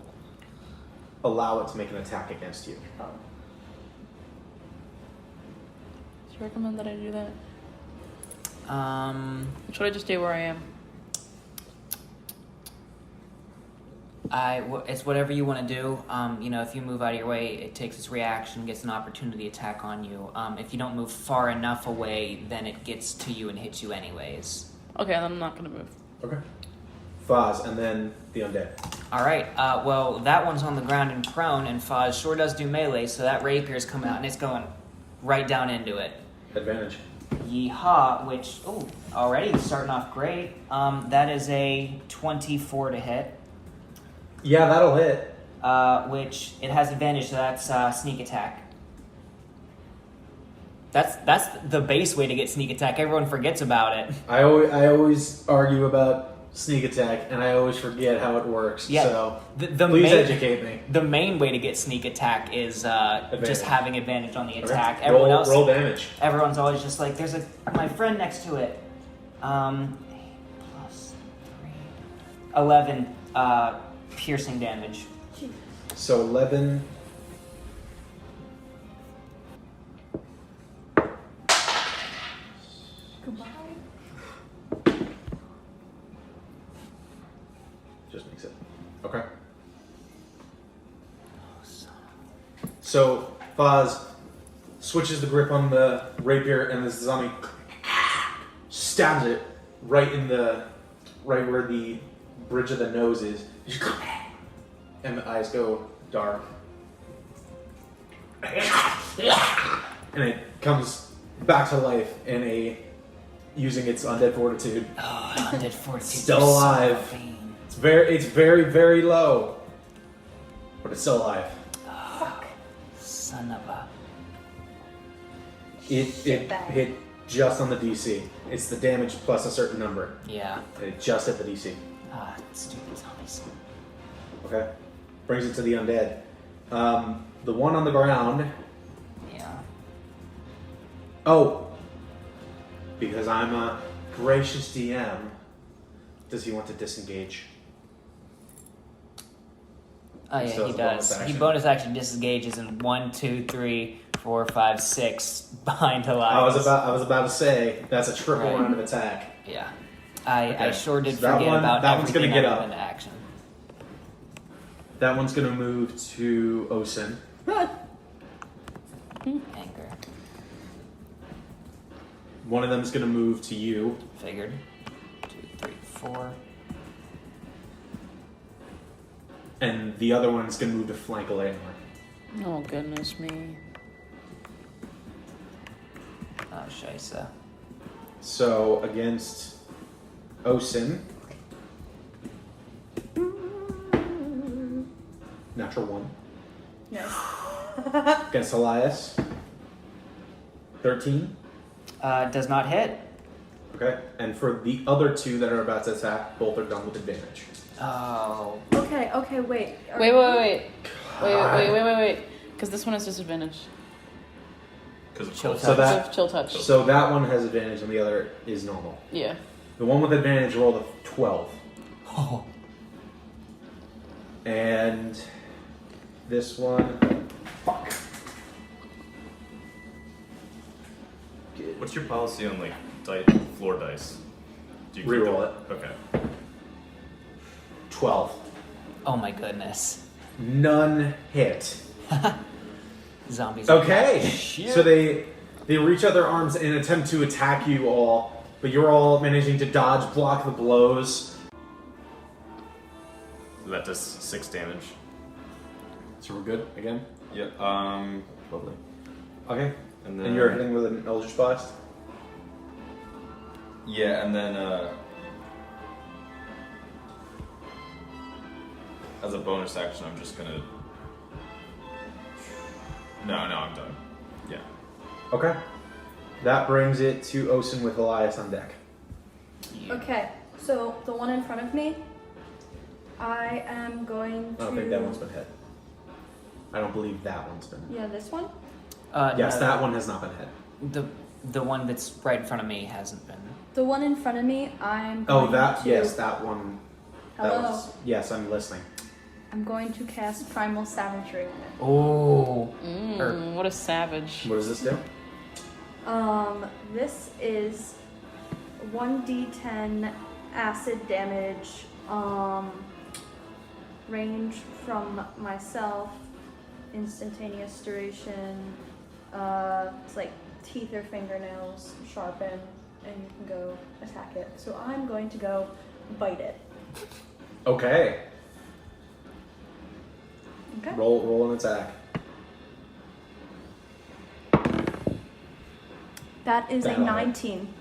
allow it to make an attack against you. Do you recommend that I do that? Should I just stay where I am? It's whatever you want to do. If you move out of your way, it takes its reaction, gets an opportunity attack on you. If you don't move far enough away, then it gets to you and hits you anyways. Okay, then I'm not gonna move. Okay. Foz, and then the undead. All right. Well, that one's on the ground and prone, and Foz sure does do melee, so that rapier's coming out and it's going right down into it. Advantage. Yeehaw, which already starting off great. That is a 24 to hit. Yeah, that'll hit. Which it has advantage, so that's sneak attack. That's the base way to get sneak attack. Everyone forgets about it. I always argue about sneak attack, and I always forget how it works. Yeah, So the please main, educate me. The main way to get sneak attack is just having advantage on the attack. Okay. Everyone else, roll damage. everyone's always just like, there's my friend next to it. 8 plus 3, 11 piercing damage. So 11. goodbye. Just makes it. Okay. So Foz switches the grip on the rapier, and this zombie stabs it right where the bridge of the nose is, and the eyes go dark, and it comes back to life using its undead fortitude. Oh, undead fortitude. Still alive. It's very, very low, but it's still alive. Fuck. Son of a. It hit just on the DC. It's the damage plus a certain number. Yeah. It just hit the DC. Stupid zombies. Okay. Brings it to the undead. The one on the ground. Yeah. Oh. Because I'm a gracious DM, does he want to disengage? Oh yeah, So he it's a bonus does. He action. bonus action disengages in 1, 2, 3, 4, 5, 6 behind alive. I was about to say that's a triple Right. round of attack. Yeah. I Okay. sure did So that forget one- about that one's gonna everything get I up. put into action. That one's gonna move to Osin. Anger. One of them is going to move to you. Figured. 2, 3, 4. And the other one's going to move to flank Eleanor. Oh, goodness me. Oh, Shaisa. So against Osin. Natural 1. Nice. Against Elias. 13. Does not hit. Okay. And for the other 2 that are about to attack, both are done with advantage. Oh. Okay, wait. Wait. Because this one has disadvantage. Because of Chill cold. So touch. that Chill touch. so that one has advantage and the other is normal. Yeah. The one with advantage rolled a 12. Oh. And this one. Fuck. What's your policy on like floor dice? Do you keep Reroll them? it. Okay. 12. Oh my goodness. None hit. Zombies. Okay. Shit. So they reach out their arms and attempt to attack you all, but you're all managing to dodge, block the blows. That does 6 damage. So we're good again? Yep. Lovely. Okay. And then And you're hitting with an Eldritch Blast? Yeah, and then as a bonus action, I'm just gonna. No, I'm done. Yeah. Okay. That brings it to Osin with Elias on deck. Yeah. Okay, so the one in front of me, I am going to... I don't think that one's been hit. I don't believe that one's been hit. Yeah, this one? Yes, No, that one has not been hit. The one that's right in front of me hasn't been. The one in front of me, I'm going Oh, that, to... yes, that one. That Hello? was, yes, I'm listening. I'm going to cast Primal Savagery on it. Oh. What a savage. What does this do? This is 1d10 acid damage, range from myself, instantaneous duration, it's like teeth or fingernails, sharpen, and you can go attack it. So I'm going to go bite it. Okay. Okay. Roll an attack. That is a That'll hit. 19.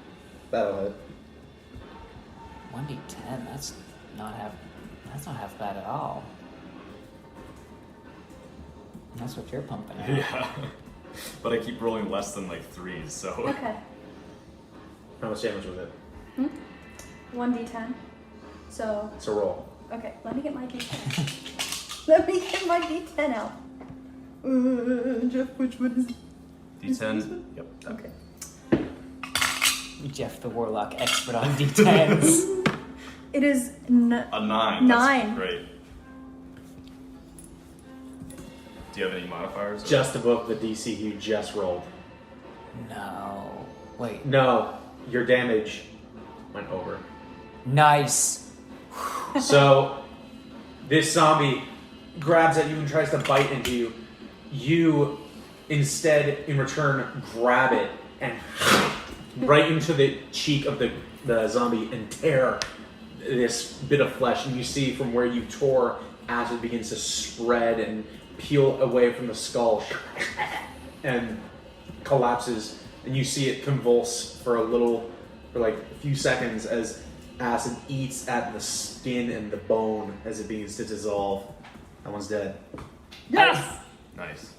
That'll hit. 1d10. That's not half bad at all. That's what you're pumping out. Yeah. But I keep rolling less than like 3s, so. Okay. How much damage was it? 1d10. So, So roll. okay, let me get my d10. Let me get my d10 out. Jeff, which one is it? D10. Yep. That. Okay. Jeff the Warlock, expert on d10s. It is A 9. 9. That's great. Do you have any modifiers? or- Just above the DC you just rolled. No. Wait. No, your damage went over. Nice. So, this zombie grabs at you and tries to bite into you. You, instead, in return, grab it and right into the cheek of the zombie and tear this bit of flesh. And you see from where you tore, acid begins to spread and peel away from the skull and collapses. And you see it convulse for like a few seconds as acid eats at the skin and the bone as it begins to dissolve. That one's dead. Yes! Nice.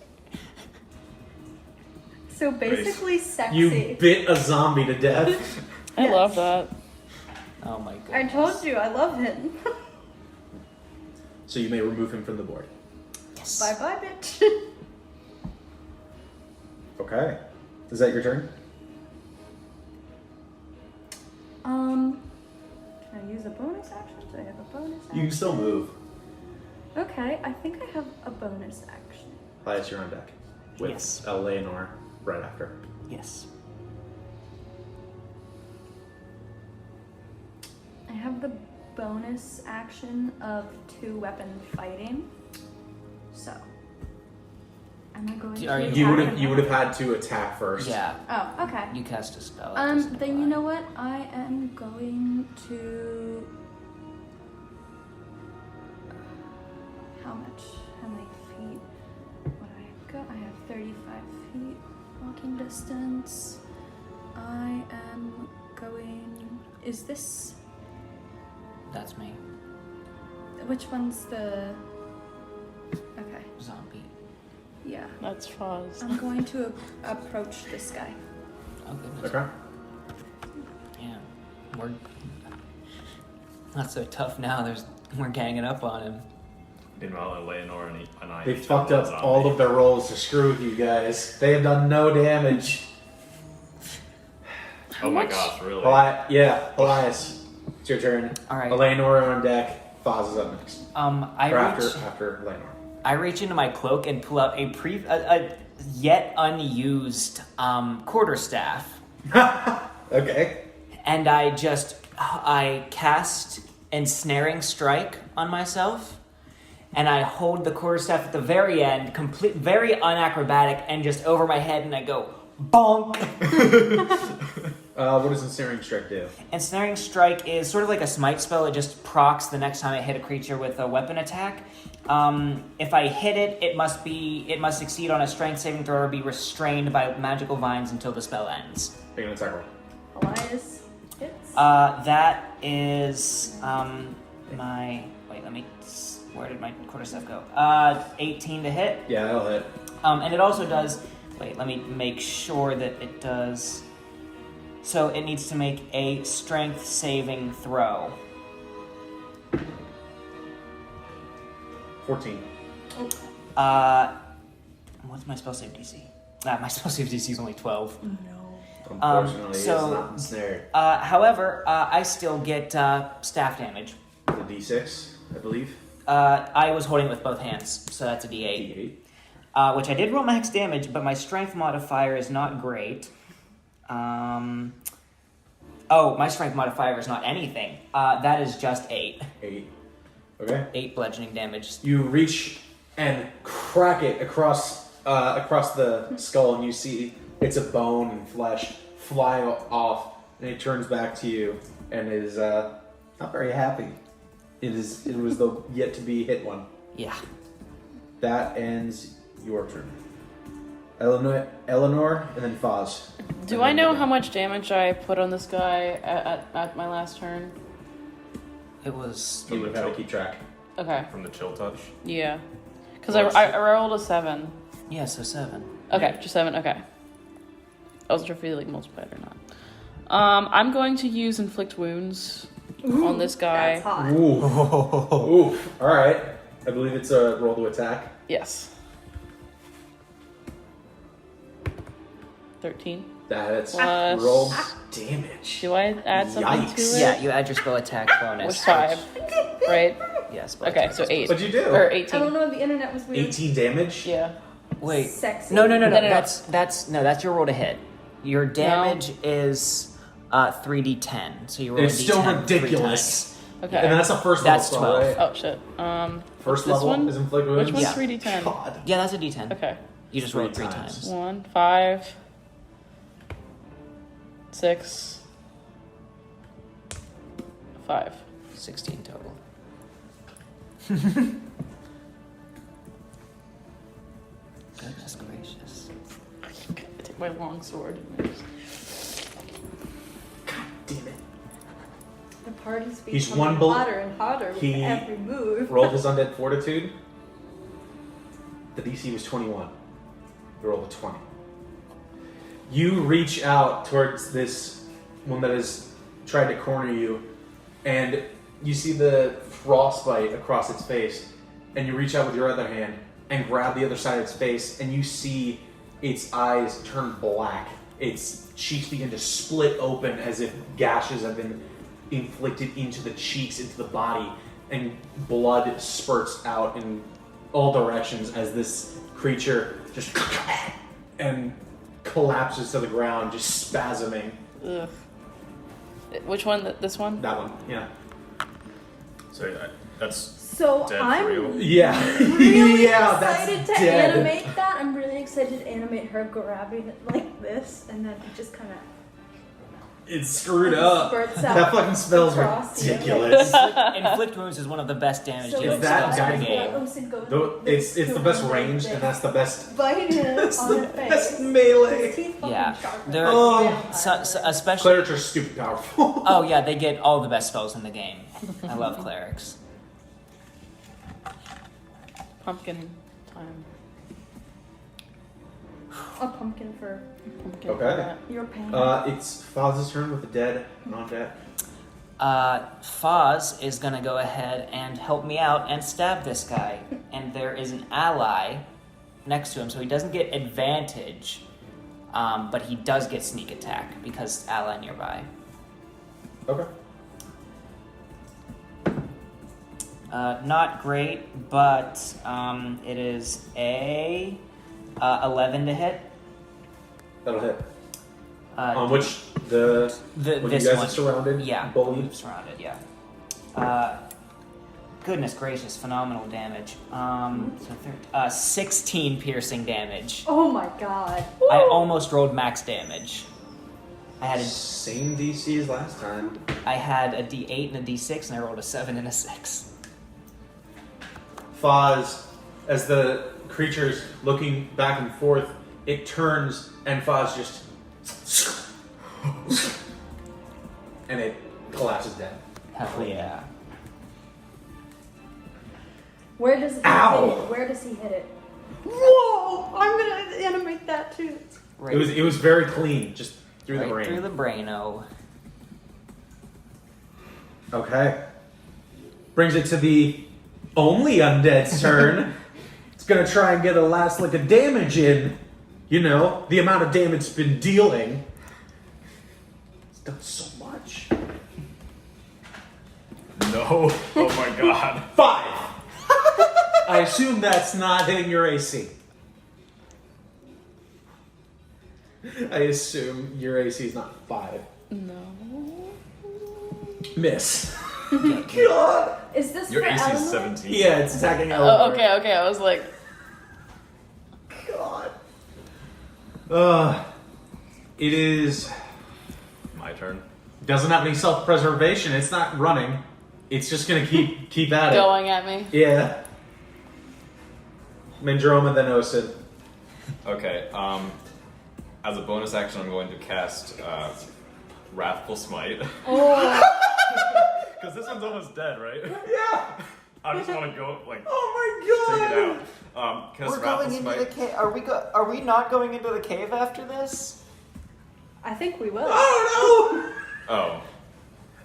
So basically sexy. You bit a zombie to death. I Yes. love that. Oh my goodness. I told you, I love him. So you may remove him from the board. Yes. Bye-bye, bitch. Okay. Is that your turn? Can I use a bonus action? Do I have a bonus action? You can still move. Okay, I think I have a bonus action. Elias, you're on deck. With Yes. Eleanor right after. Yes. I have the bonus action of 2-weapon fighting. So, am I going Are you- You would have had to attack first. Yeah, Oh, okay. you cast a spell. It doesn't Then you apply. know what? I am going to. How much? How many feet? What do I have got? I have 35 feet walking distance. I am going. Is this. That's me, Which one's the. Okay. zombie. Yeah. That's Foz. I'm going to approach this guy. Oh goodness. Okay. Yeah, we're not so tough now. We're ganging up on him. Meanwhile, Eleanor and I. They each fucked have up one all zombie. of their rolls to screw with you guys. They have done no damage. Oh my much? gosh, really? Elias, it's your turn. All right. Eleanor on deck. Foz is up next. I Or reach. after Eleanor. I reach into my cloak and pull out a yet unused quarterstaff, Okay. and I cast ensnaring strike on myself, and I hold the quarterstaff at the very end, very unacrobatic, and just over my head, and I go bonk. What does Ensnaring Strike do? Ensnaring strike is sort of like a smite spell. It just procs the next time I hit a creature with a weapon attack. If I hit it, it must succeed on a strength saving throw or be restrained by magical vines until the spell ends. Make an attack roll. Elias hits. That is my wait. Where did my quarterstaff go? 18 to hit. Yeah, that'll hit. And it also does. Wait, let me make sure that it does. So it needs to make a strength saving throw. 14. What's my spell save DC? My spell save DC is only 12. Unfortunately, so- it's not ensnared. However, I still get staff damage. The D6, I believe. I was holding it with both hands, so that's a D8. D8. Which I did roll max damage, but my strength modifier is not great. My strength modifier is not anything. That is just 8. 8. Okay. 8 bludgeoning damage. You reach and crack it across the skull, and you see it's a bone and flesh fly off, and it turns back to you and is not very happy. It was the yet to be hit one. Yeah. That ends your turn. Eleanor, and then Foz. Do I know how much damage I put on this guy at my last turn? It was. You would have had to keep track. Okay. From the chill touch. Yeah. Because Well, I rolled a 7. Yeah, so 7. Okay, just 7. Okay. I wasn't sure if he like multiplied or not. I'm going to use inflict wounds on this guy. That's hot. Ooh. Ooh. All right. I believe it's a roll to attack. Yes. 13. That's Plus- roll damage. Do I add something to Yikes. it? Yeah, you add your spell attack bonus. Which 5, right? Yeah, spell Okay, attack so is- 8. What'd you do? Or I 18. don't know. The internet was weird. 18 damage. Yeah. Wait. Sexy. No. No. That's your roll to hit. Your damage is 3d10. So you roll It's a still d10 3 ridiculous. Okay. And that's a first That's level spell, 12. right? Oh shit. First this level one? is inflict wounds. Which one's Yeah. 3d10? God. Yeah, that's a d10. Okay. You just Three rolled 3 times. times. 1, 5, 6, 5. 16 total. Goodness gracious. I take my long sword. Damn it. The party's He's becoming one bullet- hotter and hotter with He every move. Rolled his undead fortitude. The DC was 21. You rolled a 20. You reach out towards this one that has tried to corner you, and you see the frostbite across its face, and you reach out with your other hand and grab the other side of its face, and you see its eyes turn black. Its cheeks begin to split open as if gashes have been inflicted into the cheeks, into the body, and blood spurts out in all directions as this creature just and collapses to the ground, just spasming. Ugh. Which one? This one? That one, yeah. So That's So dead for I'm real. Yeah. really Yeah, that's excited to dead. animate that. I'm really excited to animate her grabbing it like this, and then it just kind of It's screwed up. spurts out. That fucking smells across you. ridiculous. Inflict wounds is one of the best damage So dealing Is that spells in the bad? game. It's the best range, and that's the best. Biting it That's on the her face. best melee. His teeth fucking Yeah, sharp. they're Oh. especially. Clerics are stupid powerful. Oh yeah, they get all the best spells in the game. I love clerics. Pumpkin time. A pumpkin for Pumpkin Okay. for that. your pain. It's Foz's turn with the dead non-dead. Foz is gonna go ahead and help me out and stab this guy, and there is an ally next to him, so he doesn't get advantage, but he does get sneak attack because ally nearby. Okay. Not great, but it is a 11 to hit. That'll hit. Uh, Which the when this you guys one. are surrounded, Yeah, bullied. surrounded. Yeah. Goodness gracious, phenomenal damage. 16 piercing damage. Oh my god. I almost rolled max damage. I had Same DC as last time. a D8 and a D6, and I rolled a 7 and a 6. Foz, as the creature's looking back and forth, it turns and Foz just and it collapses dead. Hell yeah. Where does he Ow. hit it? Where does he hit it? Whoa! I'm gonna animate that too. Right, It was very clean, just through the right brain. through the braino. Okay. Brings it to the only undead's turn. It's gonna try and get a last lick of damage in. You know, the amount of damage it's been dealing. It's done so much. No. Oh my god. 5! I assume that's not hitting your AC. I assume your AC is not 5. No. Miss. God! Is this Your for AC is Eleanor? 17. Yeah, it's attacking Eleanor. Oh, okay. I was like, God. It is... My turn. Doesn't have any self-preservation. It's not running. It's just gonna keep at it. going at me. Yeah. Mandroma, then Osid. Okay. As a bonus action, I'm going to cast Wrathful Smite. Oh, Because this one's almost dead, right? Yeah. I just want to go like Oh my take god. it out. Cast Wrathful Smite. cave. Are we not going into the cave after this? I think we will. Oh no. Oh.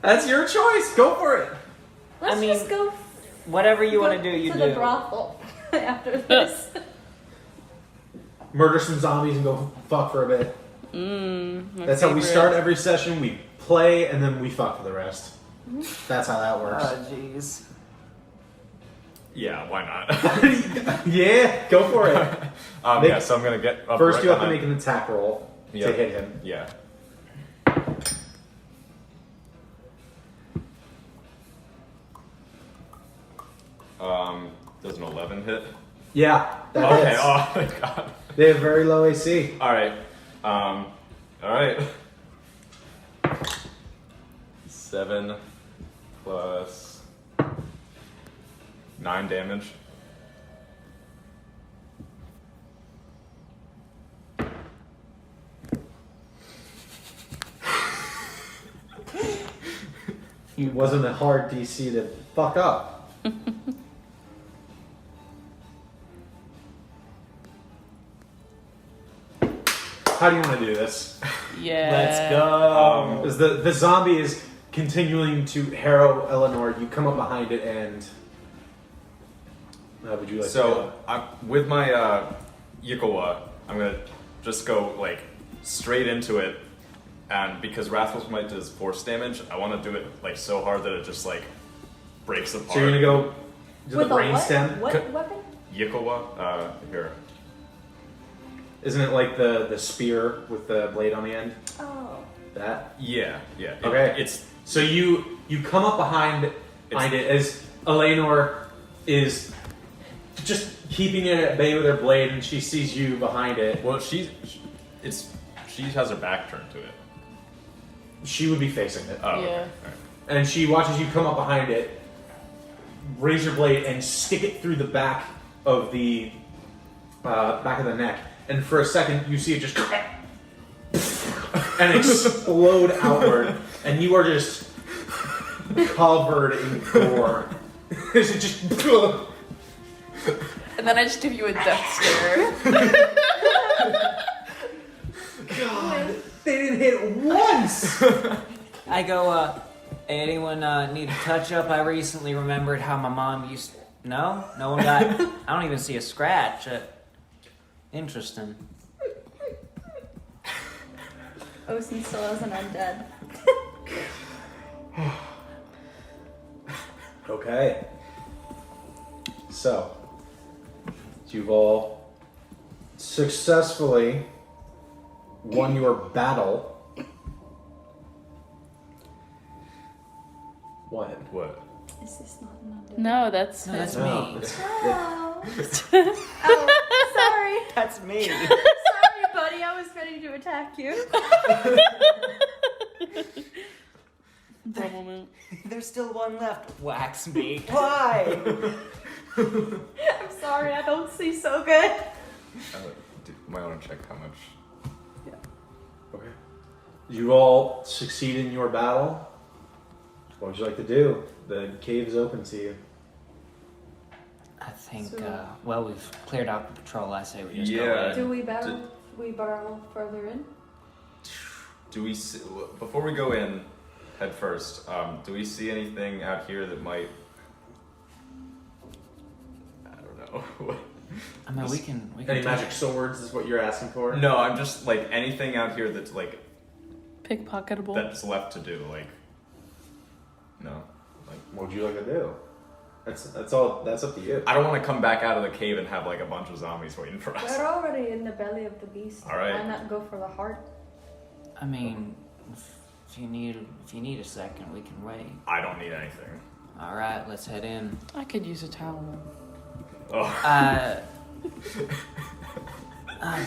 That's your choice. Go for it. Let's I mean, just go. Whatever you go want to do, you to do. the brothel after this. Murder some zombies and go fuck for a bit. My That's how we favorite. start every session. We play and then we fuck for the rest. That's how that works. Oh jeez. Yeah. Why not? Yeah, go for it. Make- Yeah. So I'm gonna get up First, right you have to behind- make an attack roll Yeah. to hit him. Yeah. Does an 11 hit? Yeah, that Okay. hits. Oh my god. They have very low AC. All right. All right. 7 plus 9 damage. It wasn't a hard DC to fuck up. How do you want to do this? Yeah. Let's go. As the zombie is continuing to harrow Eleanor, you come up behind it and... How would you like to So with my Yikowa, I'm gonna just go like straight into it, and because Wrathful Smite does force damage, I want to do it like so hard that it just like breaks apart. So you're gonna go to With the a brain what? stem? What weapon? Yikowa, here. Isn't it like the spear with the blade on the end? Oh. That? Yeah. Okay. It's So you come up behind it as Eleanor is just keeping it at bay with her blade, and she sees you behind it. Well, she has her back turned to it. She would be facing it. Oh, Yeah. okay. All right. And she watches you come up behind it, raise your blade, and stick it through the back of the neck. And for a second, you see it just and explode outward, and you are just covered in gore. It's just And then I just give you a death stare. God, they didn't hit once. I go, anyone need a touch up? I recently remembered how my mom used. No one got. I don't even see a scratch. Interesting. Ocean still has an undead. Okay. So, you've all successfully won your battle. What? What? Is this not an undead? No, that's No, that's No, me. it's- Oh. Oh, sorry. That's me. Sorry, buddy. I was ready to attack you. one moment. There's still one left. Wax me. Why? I'm sorry. I don't see so good. Might want to check how much. Okay. You all succeed in your battle. What would you like to do? The cave is open to you. I think. So- Well, we've cleared out the patrol. I say we just go Yeah. in. Do we barrel? We barrel further in? Do we see, before we go in head first? Do we see anything out here that might? I don't know. I mean, we can. Any do magic it. swords is what you're asking for? No, I'm just like anything out here that's like Pickpocketable. that's left to do. Like, no, like What would you like to do? That's all. That's up to you. I don't want to come back out of the cave and have like a bunch of zombies waiting for us. We're already in the belly of the beast. All right. Why not go for the heart? I mean, if you need a second, we can wait. I don't need anything. All right, let's head in. I could use a towel. Oh,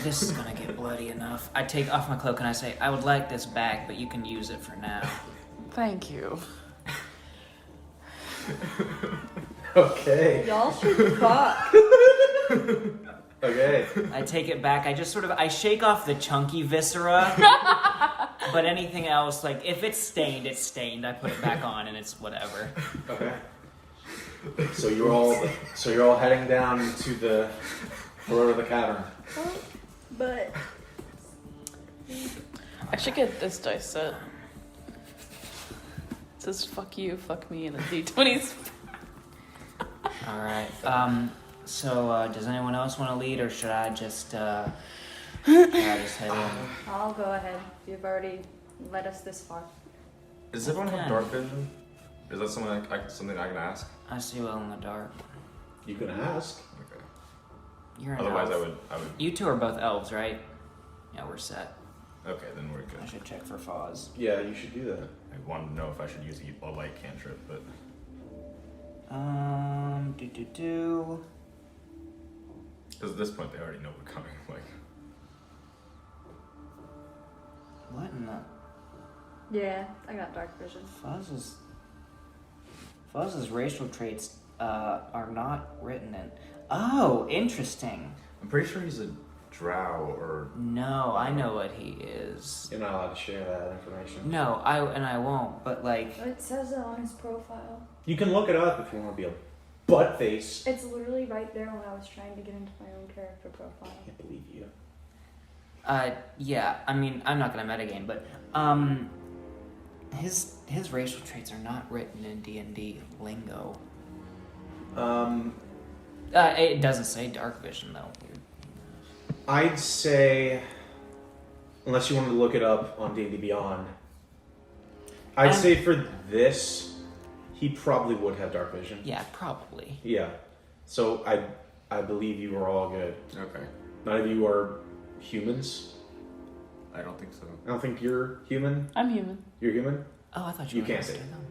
This is gonna get bloody enough. I take off my cloak and I say, I would like this back, but you can use it for now. Thank you. Okay. Y'all should fuck. Okay. I take it back. I just I shake off the chunky viscera. But anything else, like if it's stained, it's stained. I put it back on and it's whatever. Okay. So you're all heading down to the floor of the cavern. But I should get this dice set. It says fuck you, fuck me, and a d20s. All right. So does anyone else want to lead, or should I just head in? I'll go ahead. You've already led us this far. does everyone have Okay. dark vision? Is that something something I can ask? I see well in the dark. You can ask. Okay. You're an Otherwise, elf. I would. You two are both elves, right? Yeah, we're set. Okay, then we're I good. should check for Foz. Yeah, you should do that. I wanted to know if I should use a light cantrip, but because at this point they already know we're coming. Like, What in the Yeah, I got dark vision. Fozz's racial traits are not written in. Oh, interesting. I'm pretty sure he's a drow or No, I know what he is. You're not allowed to share that information. No, I won't. But like, It says it on his profile. You can look it up if you want to be a butt face. It's literally right there when I was trying to get into my own character profile. I can't believe you. yeah. I mean, I'm not gonna metagame, but his racial traits are not written in D&D lingo. It doesn't say dark vision though. I'd say, unless you wanted to look it up on D&D Beyond, I'd say for this, he probably would have dark vision. Yeah, probably. Yeah. So I believe you are all good. okay. None of you are humans. I don't think so. I don't think you're human. I'm human. You're human? Oh, I thought You were can't gonna say. them.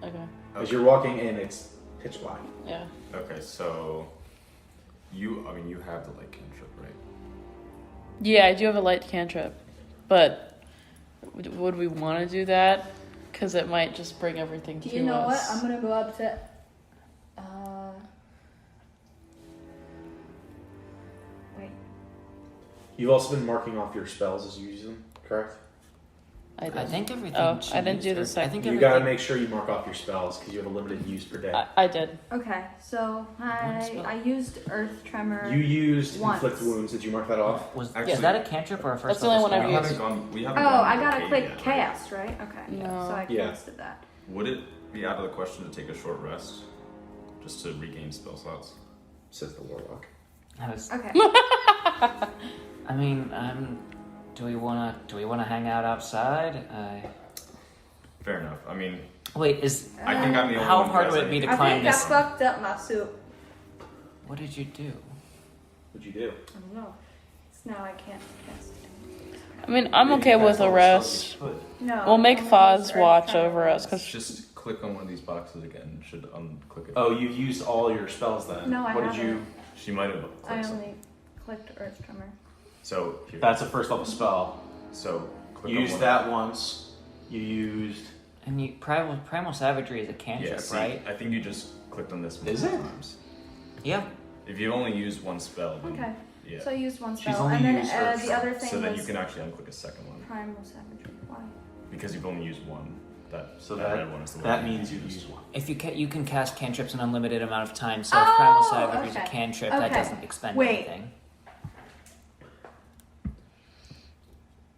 Okay. As you're walking in, it's pitch black. Yeah. Okay, so you have the light cantrip, right? Yeah, I do have a light cantrip, but would we want to do that? Because it might just bring everything Do to you know what? us. I'm gonna go up to. Wait. You've also been marking off your spells as you use them, correct? I did. I think everything. Oh, she I didn't used do the her- I second. think You everything. gotta make sure you mark off your spells because you have a limited use per day. I did. Okay, so One spell. I used Earth Tremor. You used Once. inflict wounds. Did you mark that off? Was Actually- that a cantrip or a first That's the only level one I've spell? used. We Oh, haven't gone I to gotta Arcade click yet, right? chaos, right? Okay. No. So I Yeah. casted that. Would it be out of the question to take a short rest? Just to regain spell slots? Says the warlock. I was- Okay. I mean, do we wanna hang out outside? Fair enough. I mean, Wait, I think I'm the only how one who hard has would it be to I climb think I this? fucked up my soup. What did you do? What'd you do? I don't know. So now I can't cast it. I mean, I'm maybe okay you with cast a all the rest. spells you could. No. We'll make I'm gonna Foz use Earth watch Tremor over us once. because Just click on one of these boxes again. Should unclick it. Oh, you used all your spells then. No, I What did you? haven't. She might have I clicked some. only clicked Earth Tremor. So here. That's a first level spell. So click You on used one. that once. You used. And you primal savagery is a cantrip, Yeah, see, right? I think you just clicked on this Is multiple it? times. Yeah. If you only use one spell, then Okay. yeah. So I used one She's spell, only and then used Earth the Tremor. other thing So then was you can actually unclick a second one primal savagery. Why? because you've only used one. So that that red one is the one that you means you used. use one. If you can cast cantrips an unlimited amount of time, so if primal Oh, savagery is a okay. cantrip, that Okay. doesn't expend Wait. anything.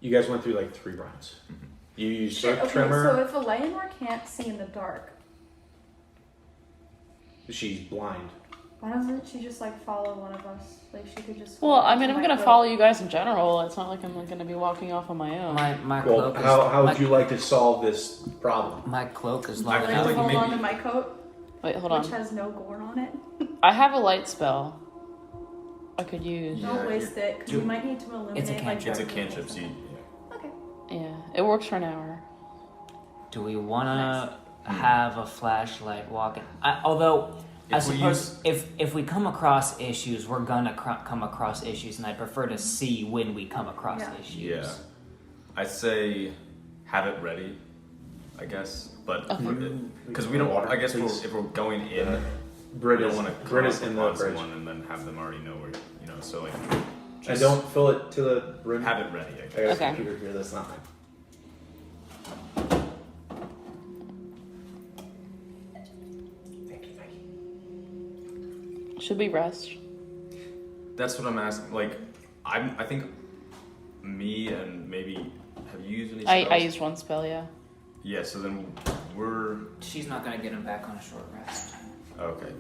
You guys went through like 3 rounds. You used Shit, Earth okay, Tremor. so if Eleanor can't see in the dark, She's blind. why doesn't she just like follow one of us? Like she could just. well, follow I us mean, in I'm my gonna cloak. follow you guys in general. It's not like I'm gonna be walking off on my own. My Well, cloak is how my, would you like to solve this problem? my cloak is I long Like feel enough. like hold maybe- on to my coat, Wait, hold which on. has no gore on it. I have a light spell. I could use. Yeah, Don't waste it, because we do- might need to eliminate. It's a like, cantrip. It's a dark cantrip, things. so you, Okay. Yeah, it works for an hour. Do we wanna have a flashlight walking? Although I If we suppose if we come across issues, we're gonna come across issues, and I prefer to see when we come across Yeah. issues. yeah. I'd say have it ready, I guess. But because we don't, Water, I guess please. if we're going in, Brit we is, don't want to Brit come is up in the upon bridge. someone and then have them already know where, so like. And just don't fill it to the rim. have it ready. I I guess. got a Okay. computer here. That's not mine. Thank you. Should we rest? That's what I'm asking. Like, I think me and maybe have you used any spells? I used one spell, yeah. Yeah. So then we're She's not gonna get him back on a short rest. okay.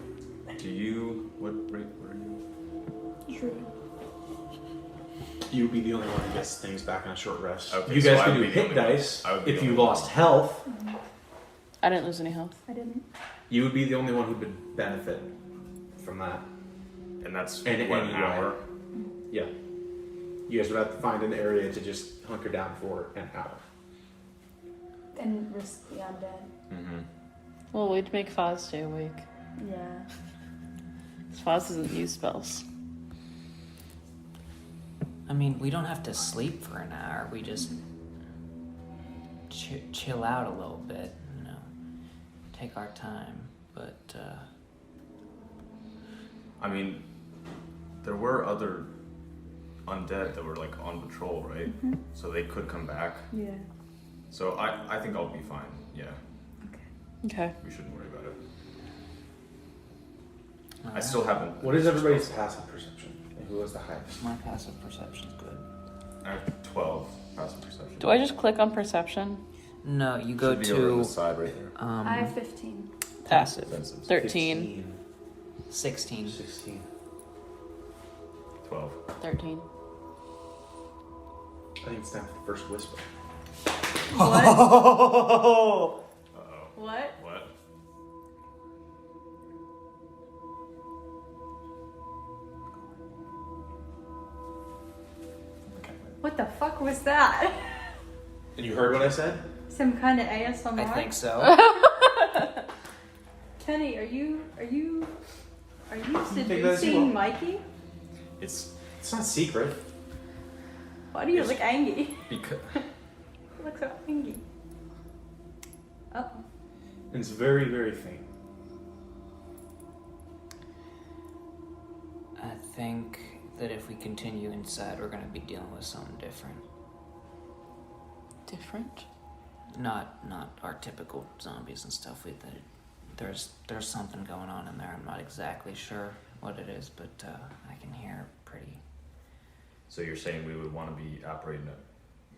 Do you what rate were you? True. You would be the only one who gets things back on a short rest. Okay, you so guys I can would do be the hit only one. dice I would be if the you only one. lost health. I didn't lose any health. I didn't. You would be the only one who would benefit from that. And that's And what, an anyway. hour. Yeah. You guys would have to find an area to just hunker down for an hour. And risk the undead. Mm-hmm. Well, we'd make Foz stay awake. Yeah. Foz doesn't use spells. I mean, we don't have to sleep for an hour. We just chill out a little bit, take our time. But I mean, there were other undead that were like on patrol, right? Mm-hmm. So they could come back. Yeah. So I think I'll be fine. Yeah, Okay. we shouldn't worry about it. I alright. still haven't. What is everybody's passive perception? And who has the highest? My passive perception's good. I have 12 passive perception. Do I just click on perception? No, you go Should be over on to the side right there. I have 15. Passive. Defensive. 13. 16. 16. 12. 13. I think it's time for the first whisper. What? Uh-oh. What? What? What the fuck was that? And you heard what I said? Some kind of ASMR? I think so. Tenny, are you think that's seducing well. Mikey? It's It's not secret. Why do you It's- look angry? because You look so angry. Oh. It's very, very faint. I think that if we continue inside, we're going to be dealing with something different. Different? Not our typical zombies and stuff. There's something going on in there. I'm not exactly sure what it is, but I can hear pretty. so you're saying we would want to be operating at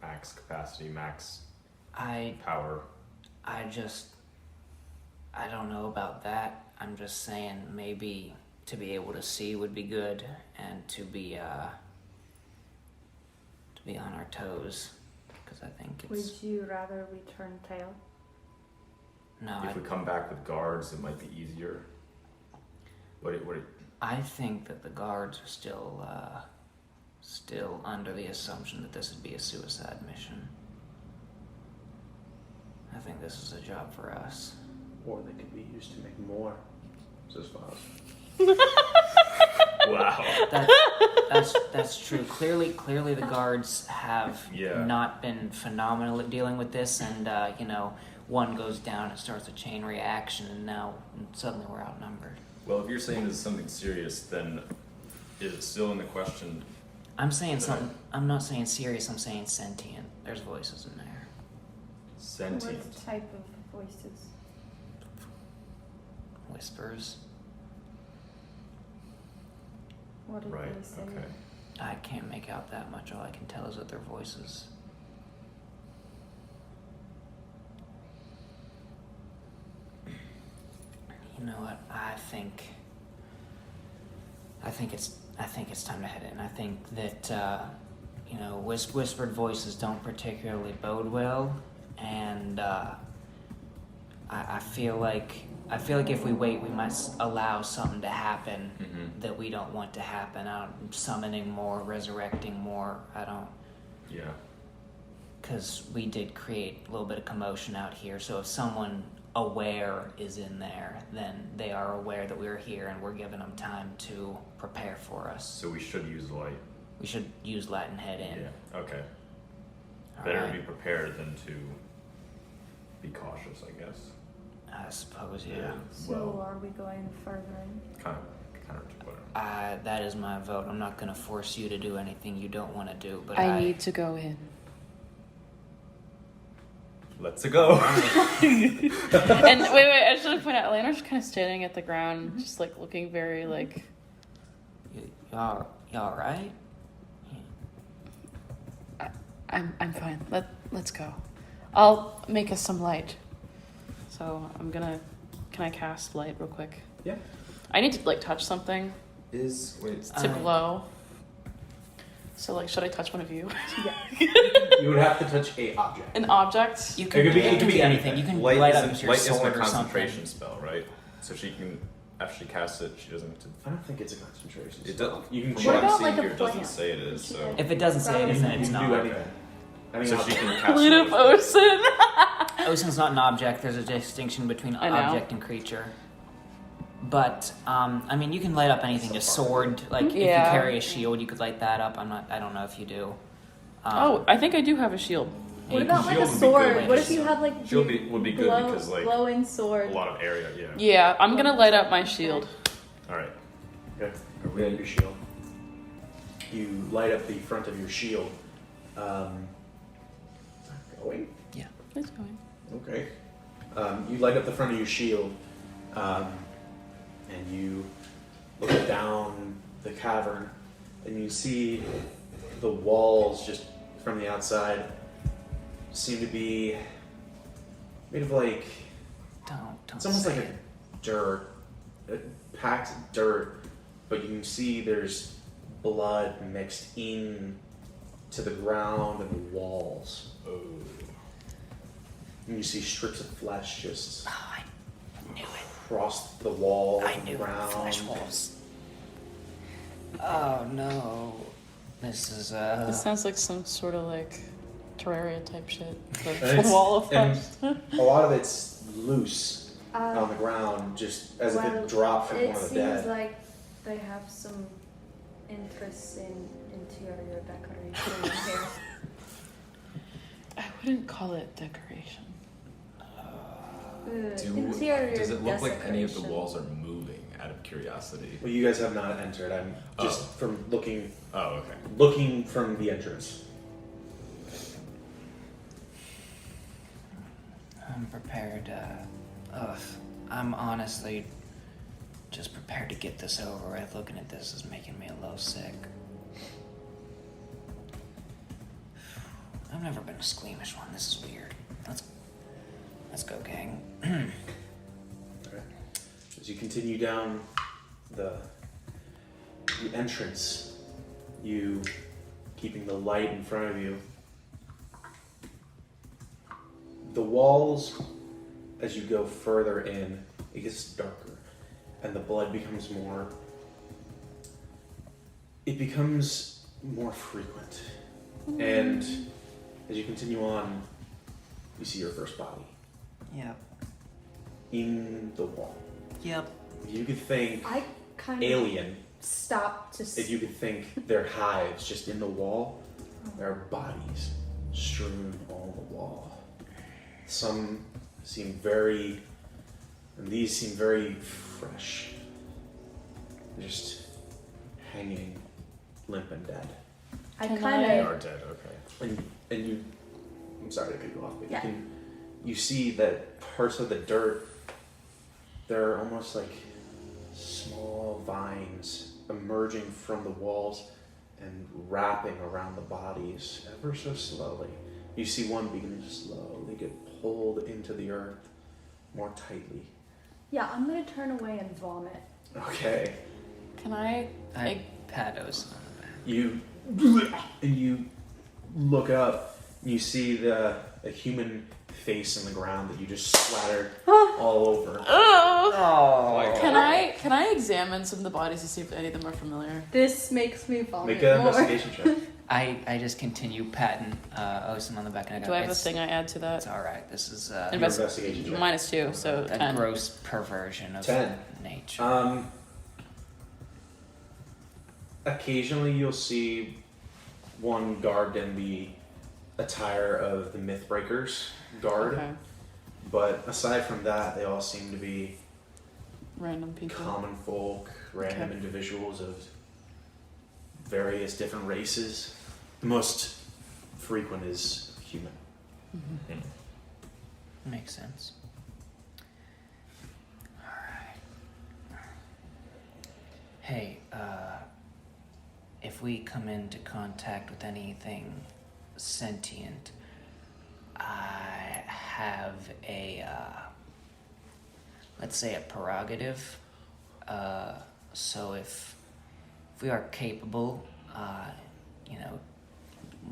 max capacity, max I power. I don't know about that. I'm just saying maybe to be able to see would be good, and to be on our toes, because I think it's Would you rather we turn tail? no. If we come back with guards, it might be easier. I think that the guards are still under the assumption that this would be a suicide mission. I think this is a job for us. Or they could be used to make more, says Foz. Wow. That's true. Clearly the guards have Yeah. not been phenomenal at dealing with this, and one goes down, it starts a chain reaction, and now suddenly we're outnumbered. Well, if you're saying this is something serious, then is it still in the question? I'm saying something. I'm not saying serious. I'm saying sentient. There's voices in there. Sentient. What type of voices? Whispers. What are Right. they saying? Okay. I can't make out that much. All I can tell is that they're voices. You know what? I think it's time to head in. I think that whispered voices don't particularly bode well, and I feel like if we wait, we might allow something to happen Mm-hmm. that we don't want to happen. Summoning more, resurrecting more. Yeah. Because we did create a little bit of commotion out here. So if someone aware is in there, then they are aware that we're here, and we're giving them time to prepare for us. So we should use light. We should use light and head in. Yeah. Okay. All Better right? to be prepared than to be cautious, I guess. I suppose, yeah. So Well, are we going further in? kind of whatever. That is my vote. I'm not going to force you to do anything you don't want to do, but I need to go in. Let's go. And wait, I just want to point out, Eleanor's kind of standing at the ground, just like looking very like. Y'all right? I'm fine. Let's go. I'll make us some light. So can I cast light real quick? Yeah. I need to like touch something Wait. to glow. So should I touch one of you? You would have to touch a object. An object? You can, It could be- it it can could be be anything. You can light up your Light isn't sword a or something. concentration spell, right? So she can, after she casts it, she doesn't. I don't think it's a concentration. It spell. does. You can From What what I'm about, seeing like, a here, it doesn't plant? say it is. So, If it doesn't say it, You then can it's do not. anything. Any so she object. can cast. Fleet of another spell. Ocean. Ocean's not an object. There's a distinction between I know. object and creature. But you can light up anything. A sword, like if you Yeah. carry a shield, you could light that up. I don't know if you do. Oh, I think I do have a shield. What about like a Shield would be sword? good. What if you have like Shield would be good glow, because like glowing a sword? lot of area. Yeah. Yeah, I'm gonna light up my shield. All right. Okay. Light up your shield. You light up the front of your shield. Is that going? It's going. Okay. You light up the front of your shield, and you look down the cavern, and you see the walls just from the outside seem to be made of like Don't it's almost say like it. a dirt, packed dirt, but you can see there's blood mixed in to the ground and the walls. Oh. And you see strips of flesh just Oh, I knew it. across the wall I and the knew ground. flesh walls. Oh no. This is This sounds like some sort of like Terraria type shit. And The it's- wall of and flesh. a lot of it's loose, on the ground, just as if well, it dropped from it one of the seems dead. like they have some interest in interior decoration in here. I wouldn't call it decoration. Interior Does it look like any of the desecration. walls are moving out of curiosity? Well, you guys have not entered. I'm just from looking Oh, okay. from the entrance. I'm prepared. I'm honestly just prepared to get this over with. Looking at this is making me a little sick. I've never been a squeamish one. This is weird. Let's go, gang. Okay. As you continue down the entrance, you keeping the light in front of you. The walls, as you go further in, it gets darker, and the blood becomes more. It becomes more frequent, and as you continue on, you see your first body Yep. in the wall. Yep. You could think I kind of alien. stop to If you could think they're hives just in the wall, there are bodies strewn on the wall. Some seem very, and these seem very fresh. Just hanging limp and dead. I Can kind They of are dead, okay. And you, I'm sorry to cut you off, but Yeah. you see that parts of the dirt, they're almost like small vines emerging from the walls and wrapping around the bodies ever so slowly. You see one beginning to slowly get pulled into the earth more tightly. Yeah, I'm gonna turn away and vomit. Okay. Can I? I pat Osen on the back. You look up and you see a human face in the ground that you just splattered all over. Oh. Can I examine some of the bodies to see if any of them are familiar? This makes me vomit Make an more. investigation check. I just continue patting Osen on the back, and I go, Do I have a "It's- thing I add to It's that? all right. This is Your Invest- investigation check. -2, so a 10. gross perversion of 10. nature. Occasionally you'll see one garbed in the attire of the Mythbreakers guard, Okay. but aside from that, they all seem to be Random people. common folk, random Okay. individuals of various different races. The most frequent is human. Makes sense. All right. Hey, if we come into contact with anything sentient, I have a, let's say, a prerogative. So if we are capable,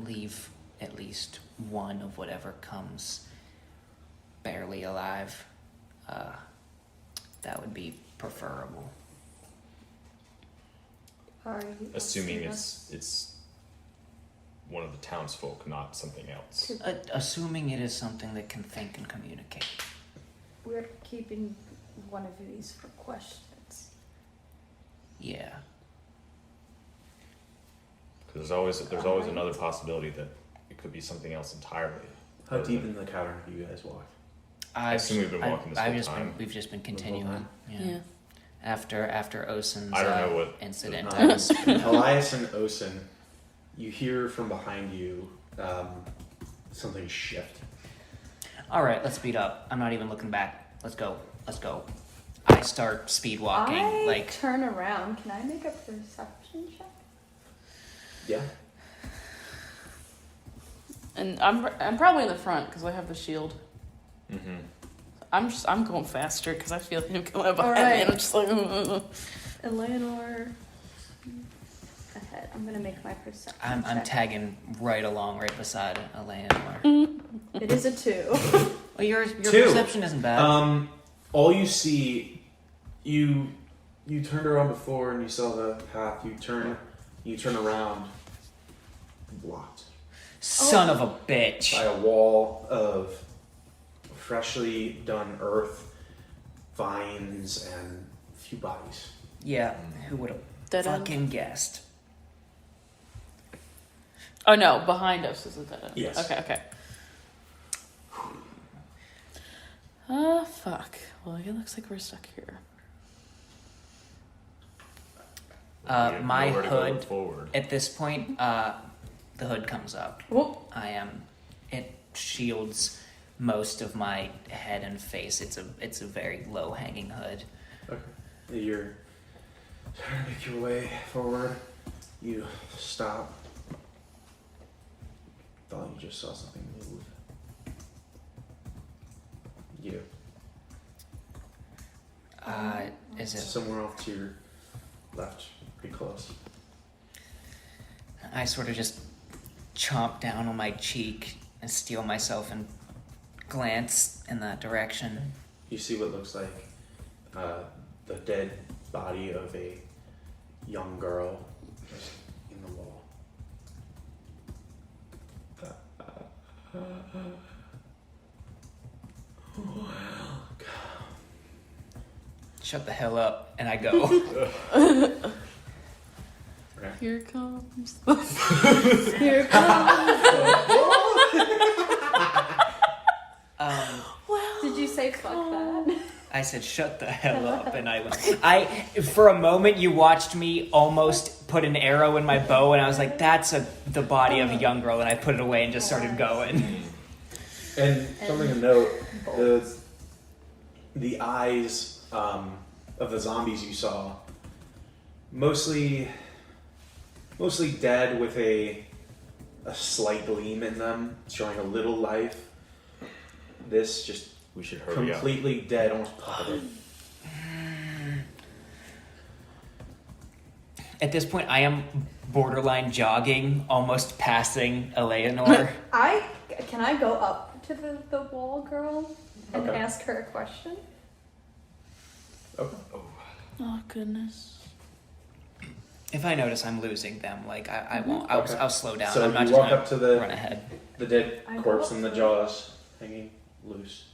leave at least one of whatever comes barely alive, that would be preferable. Are you Assuming asking us it's one of the townsfolk, not something else. Assuming it is something that can think and communicate. we're keeping one of these for questions. Yeah. Because there's always another possibility that it could be something else entirely. How deep in the cavern have you guys walked? I assume we've been walking this whole time. We've just been The whole continuing. time? Yeah. After Osen's I don't know what- incident, Uh-huh. I was Elias and Osen, you hear from behind you something shift. all right. Let's speed up. I'm not even looking back. Let's go. I start speed walking. I turn around. Can I make a perception check? Yeah. And I'm probably in the front because I have the shield. Mm-hmm. I'm going faster because I feel him coming behind me, Alright. and I'm just like. Eleanor ahead. I'm gonna make my perception I'm check. tagging right along, right beside Eleanor. It is a 2. Well, your 2. perception isn't bad. All you see, you turned around before and you saw the path. You turn around, blocked Son of a bitch. by a wall of freshly done earth vines and a few bodies. Yeah, who would have Dead end? fucking guessed? Oh no, behind us is a dead end. Yes. Okay. Fuck. Well, it looks like we're stuck here. We have My nowhere to go hood, forward. at this point, the hood comes up. Whoop. It shields most of my head and face. It's a very low hanging hood. Okay. You're trying to make your way forward. You stop. Thought you just saw something move. You. Is it? Somewhere off to your left, pretty close. I sort of just chomp down on my cheek and steel myself and glance in that direction. You see what looks like the dead body of a young girl just in the wall. Shut the hell up, and I go. Here comes. Here comes. Did you say fuck that? I said, shut the hell up, and I went. For a moment, you watched me almost put an arrow in my bow, and I was like, that's the body of a young girl, and I put it away and just started going. And something to note, the eyes of the zombies you saw, mostly dead with a slight gleam in them, showing a little life. This just We should hurry up. completely dead, almost putrid. At this point, I am borderline jogging, almost passing Eleanor. Can I go up to the wall girl and Okay. ask her a question? Okay. Oh goodness. If I notice I'm losing them, like I won't. Okay. I'll slow down. So I'm not you just walk gonna up to the run ahead. dead I corpse go and the up. jaws hanging loose.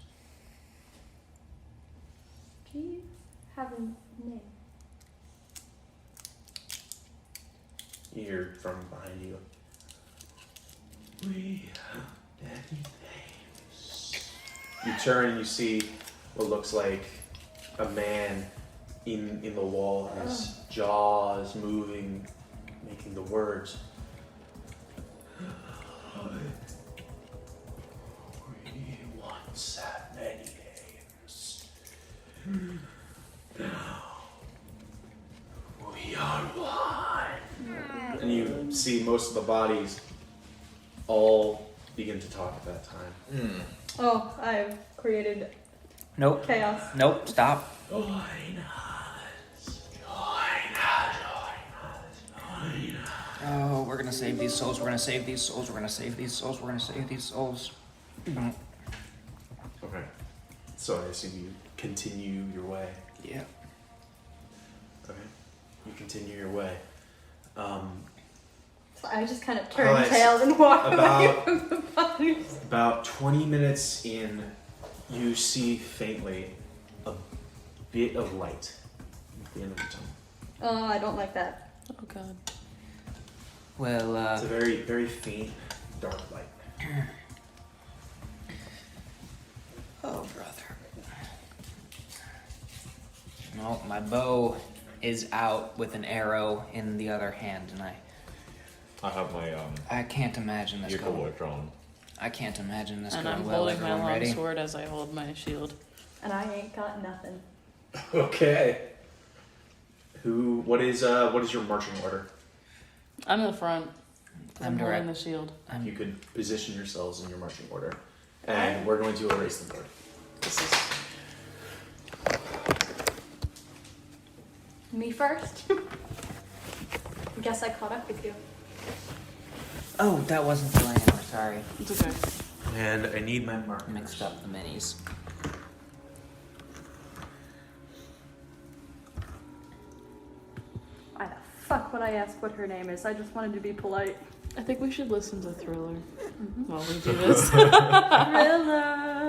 Do you have a name? You hear from behind you. We have many names. You turn and you see what looks like a man in the wall, his jaws moving, making the words. We once had many names. Now we are one. And you see most of the bodies all begin to talk at that time. Oh, I've created Nope. chaos. Nope. Stop. Join us. Join us. Join us. Oh, we're gonna save these souls. We're gonna save these souls. We're gonna save these souls. We're gonna save these souls. Okay. So I assume you continue your way. Yeah. Okay. You continue your way. So I just kind of turn Alright, tail and walk away about- from the bodies. About 20 minutes in, you see faintly a bit of light at the end of the tunnel. Oh, I don't like that. Oh god. Well, It's a very, very faint, dark light. oh, brother. No, my bow is out with an arrow in the other hand, and I have my I can't imagine this vehicle going. withdrawn. I can't imagine this And going I'm well. holding my Everyone long ready? sword as I hold my shield. And I ain't got nothing. Okay. What is your marching order? I'm in the front. I'm I'm holding direct. the shield. You could position yourselves in your marching order. And we're going to erase the board. This is Me first? I guess I caught up with you. Oh, that wasn't the Eleanor. Sorry, it's okay. And I need my markers. mixed up the minis. Why the fuck would I ask what her name is? I just wanted to be polite. I think we should listen to Thriller while we do this. Thriller.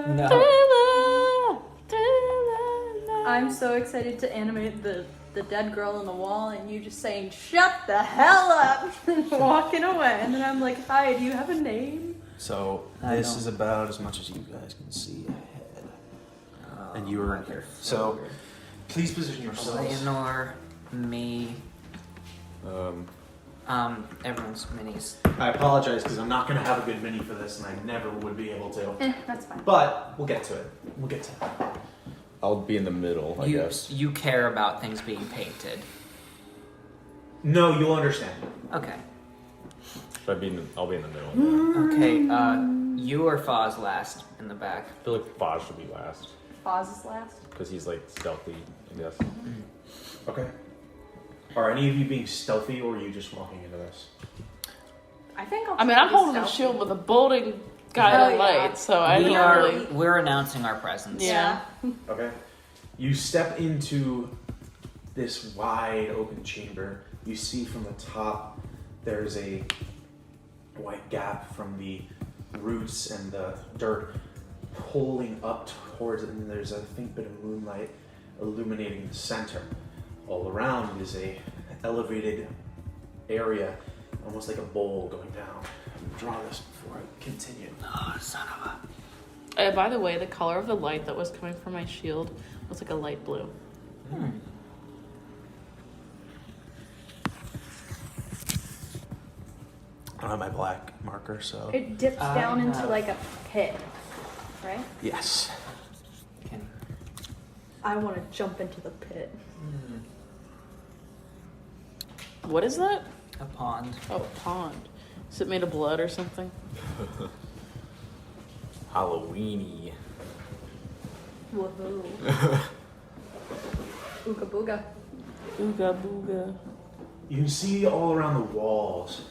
No. Thriller, Thriller, I'm so excited to animate the dead girl on the wall and you just saying, shut the hell up, and walking away. And then I'm like, hi, do you have a name? So this is about as much as you guys can see ahead. And you are here. So please position yourselves. Eleanor, me, everyone's minis. I apologize because I'm not going to have a good mini for this, and I never would be able to. That's fine. But we'll get to it. We'll get to it. I'll be in the middle, I guess. You care about things being painted. No, you'll understand. Okay. I'll be in the middle. Okay, you or Foz last in the back. I feel like Foz should be last Foz is last. because he's like stealthy, I guess. Okay. Are any of you being stealthy, or are you just walking into this? I think I'll I mean, try I'm to be holding a stealthy. shield with a bolting guide Oh, of yeah. light, so I don't really. We're announcing our presence. Yeah. Okay. You step into this wide open chamber. You see from the top there's a white gap from the roots and the dirt pulling up towards it, and there's a faint bit of moonlight illuminating the center. All around is a elevated area, almost like a bowl going down. I'll draw this before I continue. Oh, son of a... By the way, the color of the light that was coming from my shield was like a light blue. I don't have my black marker, so... It dips I down into have- like a pit, right? Yes. Can... I want to jump into the pit. What is that? A pond. Oh, a pond. Is it made of blood or something? Halloweeny. Woohoo. Ooga booga. Ooga booga. You can see all around the walls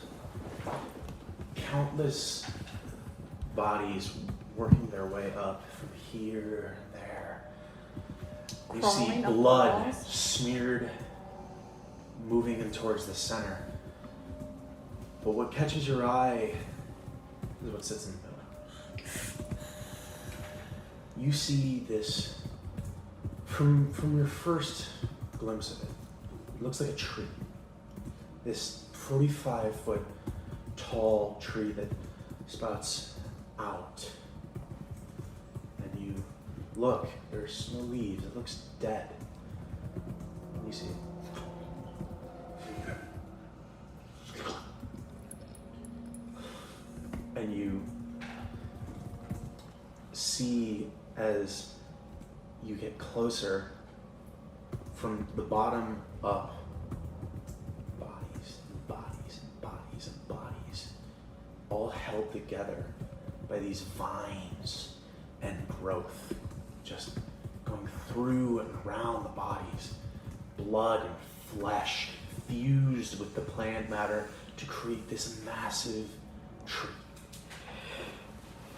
countless bodies working their way up from here and there. You see Crawling up the blood walls? smeared, moving in towards the center. But what catches your eye is what sits in the middle. You see this from your first glimpse of it. It looks like a tree. This 45-foot tall tree that sprouts out. And you look, there's no leaves, it looks dead. You see and you see as you get closer from the bottom up, bodies and bodies and bodies and bodies, all held together by these vines and growth, just going through and around the bodies, blood and flesh fused with the plant matter to create this massive tree.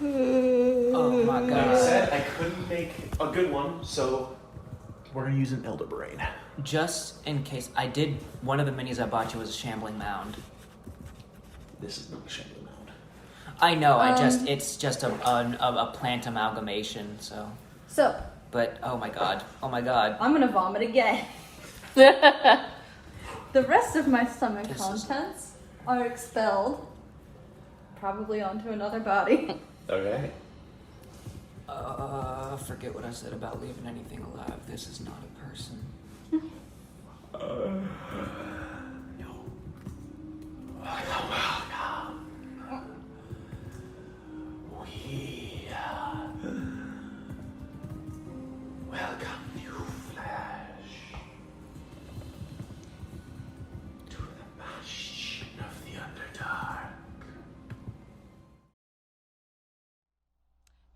Oh my Like I god. said, I couldn't make a good one, so we're gonna use an elder brain. Just in case, one of the minis I bought you was a shambling mound. This is not a shambling mound. I know, it's just a plant amalgamation, so. So, But, oh my god. I'm gonna vomit again. The rest of my stomach This is- contents are expelled, probably onto another body. Okay. Forget what I said about leaving anything alive. This is not a person. No. Welcome. We welcome new flesh to the mansion of the Underdark.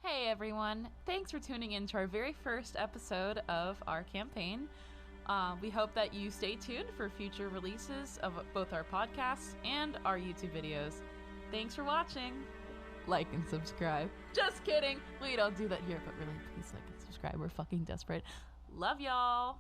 Hey everyone, thanks for tuning in to our very first episode of our campaign. We hope that you stay tuned for future releases of both our podcasts and our YouTube videos. Thanks for watching. Like and subscribe. Just kidding. We don't do that here, but really, please like and subscribe. We're fucking desperate. Love y'all.